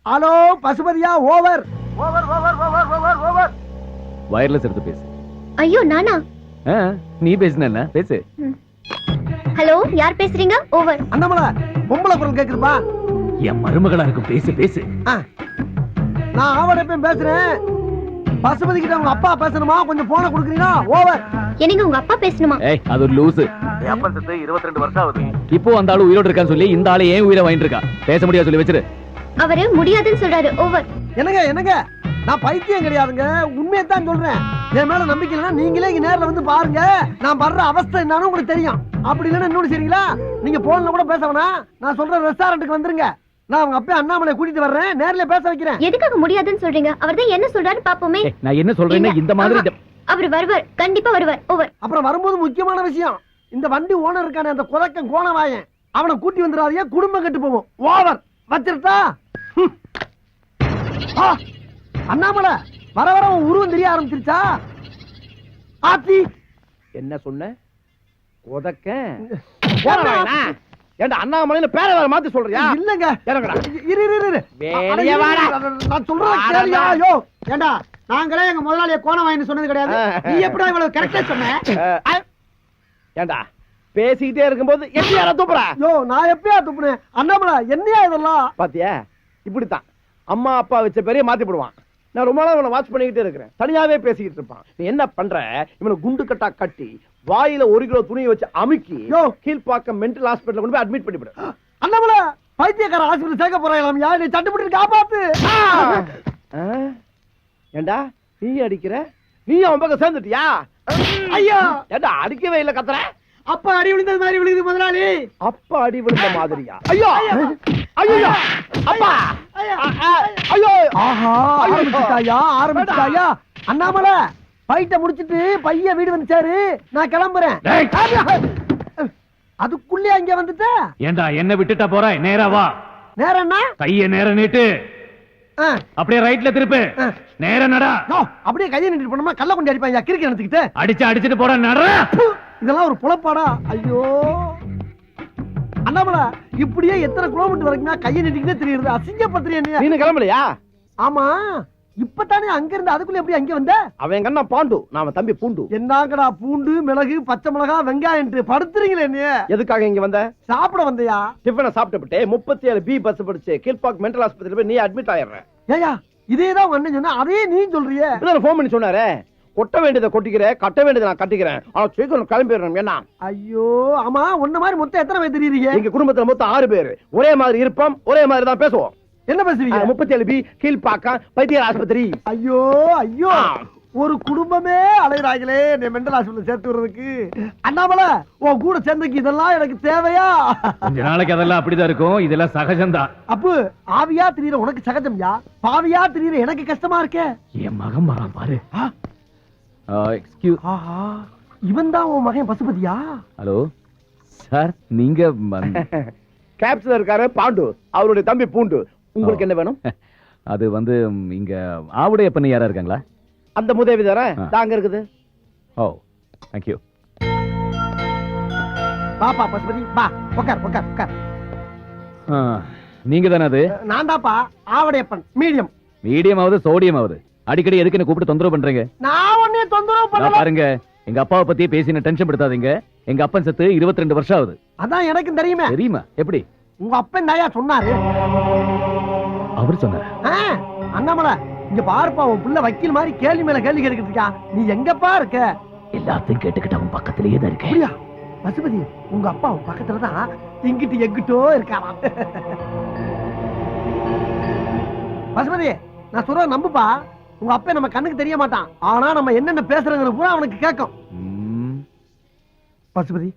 ஹலோ பசுபதியா, over over over over over over. Wireless எடுத்து பேசு. ஐயோ நானா? நீ பேசுன என்ன? பேசு. ஹலோ, யார் பேசுறீங்க? ஓவர். அண்ணாமலை, பொம்பளை குரல் கேக்குதுப்பா. என் மருமகளா இருக்கும், பேசு பேசு. நான் அவட பேசுறேன். பசுபதி கிட்ட உங்க அப்பா பேசணுமா? கொஞ்சம் போன கொடுக்குறீங்களா? ஓவர். என்னங்க உங்க அப்பா பேசணுமா? ஏய், அது ஒரு லூசு. அப்பா செத்து 22 வருஷம் ஆகுது. இப்போ அந்த ஆளு உயிரோட இருக்கான்னு சொல்லி இந்த ஆளு ஏன் உயிரை வாங்கிட்டு இருக்கா? பேச முடியாது சொல்லி வச்சிரு. அவரு முடியாதுன்னு சொல்றாரு. ஓவர். என்னங்க, நான் பைத்தியம் கிடையாதுங்க, உண்மையத்தான் சொல்றேன். என் மேல நம்பிக்கை இல்லைன்னா நீங்களே இங்க நேர்ல வந்து பாருங்க. நான் படுற அவஸ்தை என்னன்னு உங்களுக்கு தெரியும். அப்படி இல்லைன்னா இன்னொன்னு சரிங்களா, நீங்க போன்ல கூட பேச வேணாம். நான் சொல்ற ரெஸ்டாரண்ட்டுக்கு வந்துருங்க. நான் உங்க அப்பா அண்ணாமலை கூட்டிட்டு வர்றேன், நேர்ல பேச வைக்கிறேன். எதுக்காக முடியாதுன்னு சொல்றீங்க? அவர்தான் என்ன சொல்றாரு பாப்போமே. நான் என்ன சொல்றேன்னு இந்த மாதிரி அவர் வருவார், கண்டிப்பா வருவார். ஓவர். அப்புறம் வரும்போது முக்கியமான விஷயம், இந்த வண்டி ஓனர் இருக்கானே அந்த குதக்கன் கோணவாயன், அவனை கூட்டி வந்துடாதீங்க, குடும்பம் கெட்டு போவோம். ஓவர். வச்சிருட்டா? அண்ணாமலை, வர வர உன் உருவம் தெரிய ஆரம்பிச்சிருச்சா? ஆத்தி என்ன சொன்ன? உதக்க ஏண்டா அண்ணாமலையில பேரை வேற மாத்தி சொல்றியா? இல்லங்க, இறங்கடா. இரு. வெளிய வாடா. நான் சொல்றேன் கேளியா. யோ, ஏண்டா நாங்களே எங்க முதலாளிய கோணவாயின்னு சொன்னது கிடையாது. நீ எப்படா இவ்வளவு கரெக்டா சொன்ன? ஏண்டா பேசிக்கிட்டே இருக்கும்போது எப்படி யாரா துப்புற? யோ, நான் எப்பயா துப்புனேன்? அண்ணாமலை, என்னையா இதெல்லாம்? பாத்தியா, இப்படித்தான் அம்மா அப்பா வச்ச பேரைய மாத்தி போடுவான். நான் ரொம்ப நாள் வாட்ச் பண்ணிக்கிட்டே இருக்கிறேன். தனியாவே பேசிக்கிட்டு இருப்பான். நீ என்ன பண்ற? இவனை குண்டு கட்டா கட்டி வாயில 1 கிலோ துணியை வச்சு அமுக்கி கீழ்பாக்கம் மென்டல் ஹாஸ்பிடல்ல கொண்டு போய் அட்மிட் பண்ணிவிடு. அண்ணாமலை, பைத்தியக்கார ஹாஸ்பிடல் சேர்க்க போறாங்களாம். யா, நீ தட்டுப்பட்டு காப்பாத்து. ஏண்டா நீ அடிக்கிற? நீ அவன் பக்கம் சேர்ந்துட்டியா? ஐயா, ஏண்டா அடிக்கவே இல்ல கத்துற? அப்பா அடி விழுந்தது மாதிரி விழுகுது முதலாளி. அப்பா அடி விழுந்த மாதிரியா? ஐயோ ஐயோ அப்பா ஐயோ. ஆஹா, ஆரம்பிச்சுட்டாயா? அண்ணாமலை, பைட்ட முடிச்சிட்டு பைய வீடு வந்துச்சாரு, நான் கிளம்புறேன். அதுக்குள்ளே அங்க வந்துட்ட? ஏண்டா என்ன விட்டுட்டா போற? நேரா வா. நேரம்னா கைய நேர நீட்டு. அப்படியே ரைட்ல திருப்பு. நேரா நடா. அப்படியே கையை நீட்டிட்டு போனோமா கல்ல கொண்டு அடிப்பாங்க கிறுக்கி எடுத்துக்கிட்டு. அடிச்சிட்டு போற நடா. இதெல்லாம் ஒரு புலப்பாடா? ஐயோ அண்ணாமலை, இப்படியே எத்தனை கிலோமீட்டர் வரைக்கும் கையை நீட்டிக்கிட்டே தெரியுது. அசிங்கப்படுத்துறியா நீ கிளம்பலையா? ஆமா, இப்பதானே அங்க இருந்து அதுக்குள்ள எப்படி அங்க வந்த? அவன் கண்ணா பாண்டு, நாம தம்பி பூண்டு. என்னங்கடா பூண்டு, மிளகு, பச்சை மிளகா, வெங்காயம் படுத்துறீங்களே நீ? எதுக்காக இங்க வந்த? சாப்பிட வந்தியா? டிஃபனை சாப்பிட்டு 37 பி பஸ் படிச்சு கீழ்பாக் மென்டல் ஆஸ்பத்திரியில போய் நீ அட்மிட் ஆயிடுற. ஏயா இதேதான் உங்க அண்ணன் சொன்னா, அதே நீ சொல்றியே. போன் பண்ணி சொன்னாரே, கொட்ட வேண்டியதை கொட்டிக்கிறேன், கட்ட வேண்டியதை நான் கட்டிக்கிறேன், ஆனா சீக்கிரம் கிளம்பிடுறோம். என்ன? ஐயோ ஆமா, உன்ன மாதிரி மொத்தம் எத்தனை பேர் தெரியுறீங்க? எங்க குடும்பத்துல மொத்தம் 6 பேர். ஒரே மாதிரி இருப்போம், ஒரே மாதிரி தான் பேசுவோம். என்ன பேசுவீங்க? 37 பி கீழ்பாக்கா பைத்தியர் ஆஸ்பத்திரி. ஐயோ ஐயோ, ஒரு குடும்பமே அலைகிறாங்களே என்னை மென்டல் ஹாஸ்பிட்டல் சேர்த்து விடுறதுக்கு. அண்ணாமலை, உன் கூட சேர்ந்துக்கு இதெல்லாம் எனக்கு தேவையா? கொஞ்ச நாளைக்கு அதெல்லாம் அப்படிதான் இருக்கும். இதெல்லாம் சகஜம்தான். அப்பு, ஆவியா திரியற உனக்கு சகஜம்யா, பாவியா திரியற எனக்கு கஷ்டமா இருக்கே. என் மகன் வரான் பாரு. இவன் தான் உன் மகன் பசுபதியா? ஹலோ சார், நீங்க கேப்ஸ்ல இருக்காரு பாண்டு, அவருடைய தம்பி பூண்டு. உங்களுக்கு என்ன வேணும்? அது வந்து இங்க ஆவுடையப்பன் யாரா இருக்காங்களா? அந்த முதவி தானே தாங்க இருக்குது. ஓ, தேங்க் யூ. பாப்பா பசுபதி, பா உட்கார் உட்கார் உட்கார். நீங்க தானே அது? நான் தான்ப்பா ஆவுடையப்பன். மீடியம். மீடியம் ஆகுது, சோடியம் ஆகுது. அடிக்கடி எதுக்கு என்ன கூப்பிட்டு தொந்தரவு பண்றீங்க? நான் ஒன்னே தொந்தரவு பண்ணல. பாருங்க, எங்க அப்பாவை பத்தி பேசி டென்ஷன் படுத்தாதீங்க. எங்க அப்பன் செத்து 22 வருஷம் ஆகுது. அதான் எனக்கும் தெரியுமே. தெரியுமா? எப்படி? உங்க அப்பன் தாயா சொன்னாரு. அவர் சொன்னாரு? அண்ணாமலை, இங்க பாருப்பா, உன் புள்ள வக்கீல் மாதிரி கேள்வி மேல கேள்வி கேட்டுக்கிட்டு இருக்கா. நீ எங்கப்பா இருக்க? எல்லாத்தையும் கேட்டுக்கிட்டு அவன் பக்கத்திலேயே தான் இருக்கேன். அப்படியா? பசுபதி, உங்க அப்பா உன் பக்கத்துல தான் இங்கிட்டு எங்கிட்டோ இருக்காராம். பசுபதி, நான் சொல்ற நம்புப்பா. உங்க அப்பா நம்ம கண்ணுக்கு தெரிய மாட்டான், ஆனா நம்ம என்னென்ன பேசுறோங்கிற பூரா அவனுக்கு கேட்கும். பசுபதி,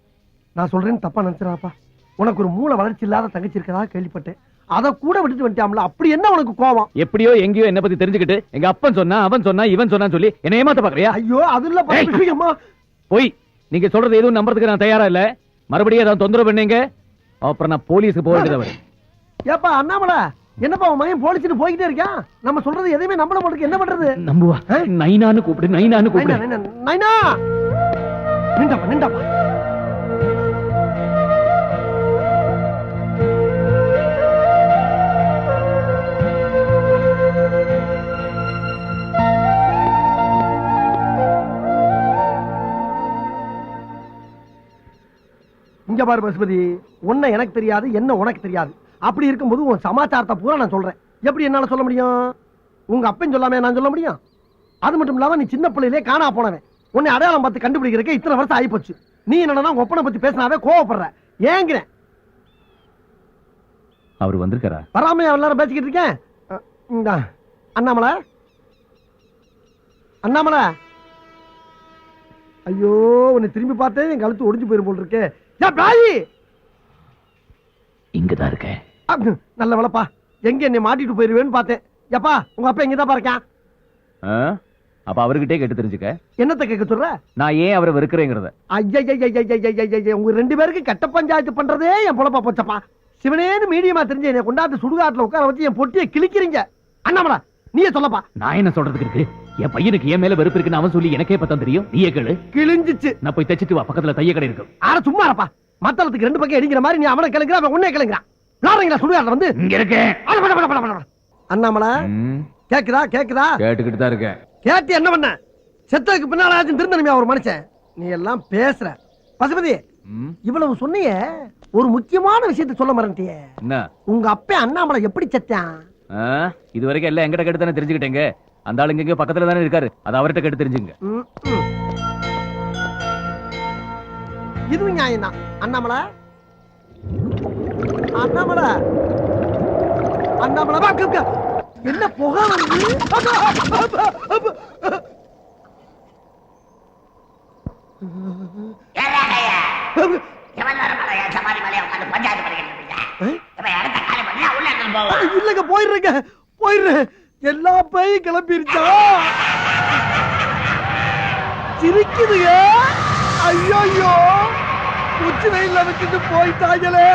நான் சொல்றேன்னு தப்பா நினைச்சிடாப்பா. உனக்கு ஒரு மூளை வளர்ச்சி இல்லாத தங்கச்சி இருக்கதா கேள்விப்பட்டேன். அத கூட விட்டுட்டு வந்துட்டாம்ல, அப்படி என்ன உனக்கு கோவம்? எப்படியோ எங்கேயோ என்ன பத்தி தெரிஞ்சுக்கிட்டு எங்க அப்பன் சொன்னா, அவன் சொன்னா, இவன் சொன்னா சொல்லி என்ன ஏமாத்த பாக்குறியா? ஐயோ, அது இல்ல போய் நீங்க சொல்றது எதுவும் நம்புறதுக்கு நான் தயாரா இல்ல. மறுபடியும் ஏதாவது தொந்தரவு பண்ணீங்க, அப்புறம் நான் போலீஸ்க்கு போக வேண்டியது. ஏப்பா அண்ணாமலை, என்னப்பா உன் மகன் போலீஸ்னு போய்கிட்டே இருக்கான். நம்ம சொல்றது எதையுமே நம்பல மாட்டேங்குது. என்ன பண்றது? நம்புவா? நைனான்னு கூப்பிடு, நைனான்னு கூப்பிடு. நைனா, நிண்டாப்பா நிண்டாப்பா. இங்க பாரு பசுபதி, உன்னை எனக்கு தெரியாது, என்ன உனக்கு தெரியாது. அப்படி இருக்கும்போது உன் சமாச்சாரத்தை பூரா நான் சொல்றேன். எப்படி என்னால சொல்ல முடியும்? உங்க அப்பன் சொல்லாம நான் சொல்ல முடியும்? அது மட்டும் இல்லாம நீ சின்ன பிள்ளையிலே காணா போனவன். உன்னை அடையாளம் பார்த்து கண்டுபிடிக்கிறதுக்கு இத்தனை வருஷம் ஆகி போச்சு. நீ என்னன்னா ஒப்பனை பத்தி பேசினாவே கோவப்படுற. ஏங்கிறேன். அவர் வந்திருக்காரா? வராம எல்லாரும் பேசிக்கிட்டு இருக்கேன். அண்ணாமலை, அண்ணாமலை, ஐயோ, உன்னை திரும்பி பார்த்தேன், என் கழுத்து ஒடிஞ்சு போயிரும் போல் இருக்கே. இங்கதான் இருக்கேன். நல்ல வேலைப்பா, எங்க என்னை மாட்டிட்டு போயிருவேன்னு பார்த்தேன். எப்பா, உங்க அப்பா எங்கதான் பாருக்கான்? அப்ப அவர்கிட்டே கேட்டு தெரிஞ்சுக்க. என்னத்தை கேட்க சொல்ற? நான் ஏன் அவரை வெறுக்கிறேங்கிறத. ஐயா, உங்க 2 பேருக்கு கட்ட பஞ்சாயத்து பண்றதே என் பொழப்பா போச்சப்பா. சிவனேன்னு மீடியமா தெரிஞ்சு என்னை கொண்டாந்து சுடுகாட்டுல உட்கார வச்சு என் பொட்டியை கிழிக்கிறீங்க. அண்ணாமலா, நீயே சொல்லப்பா. நான் என்ன சொல்றதுக்கு இருக்கு? என் பையனுக்கு என் மேல வெறுப்பு இருக்குன்னு அவன் சொல்லி எனக்கே பத்தம் தெரியும். நீயே கேளு. கிழிஞ்சிச்சு. நான் போய் தச்சிட்டு வா, பக்கத்துல தைய கடை இருக்கு. ஆனா சும்மா இருப்பா. மத்தளத்துக்கு 2 பக்கம் அடிக்கிற மாதிரி நீ அவனை கிளங்குற, அவன் உன்னை கிளங்குறான். விளாடுறீங்களா சுடுகாட்டுல வந்து? இங்க இருக்கேன். அண்ணாமலா, கேக்குதா? கேக்குதா? கேட்டுக்கிட்டு தான் இருக்கேன். கேட்டு என்ன பண்ண? செத்ததுக்கு பின்னால திருந்தனுமே ஒரு மனுஷன். நீ எல்லாம் பேசுற. பசுபதி, இவ்வளவு சொன்னியே, ஒரு முக்கியமான விஷயத்தை சொல்ல மறந்துட்டியே. என்ன? உங்க அப்பா அண்ணாமலை எப்படி செத்தான்? இது வரைக்கும் எல்லாம் எங்கிட்ட கேட்டு தானே தெரிஞ்சுக்கிட்டேங்க. அந்த ஆளுங்க இங்க பக்கத்துல தானே இருக்காரு, அது அவர்கிட்ட கேட்டு தெரிஞ்சுங்க. இதுவும் நியாயம் தான். அண்ணாமலை, அண்ணாமலை, அண்ணாமலை, என்ன புகை வருது? இல்லங்க, போயிடுறேங்க, போயிடுறேன். எல்லா பையும் கிளம்பிருச்சா? சிரிக்குதுங்க. ஐயோ, உச்சி வெயில வச்சுட்டு போயிட்டாங்களே.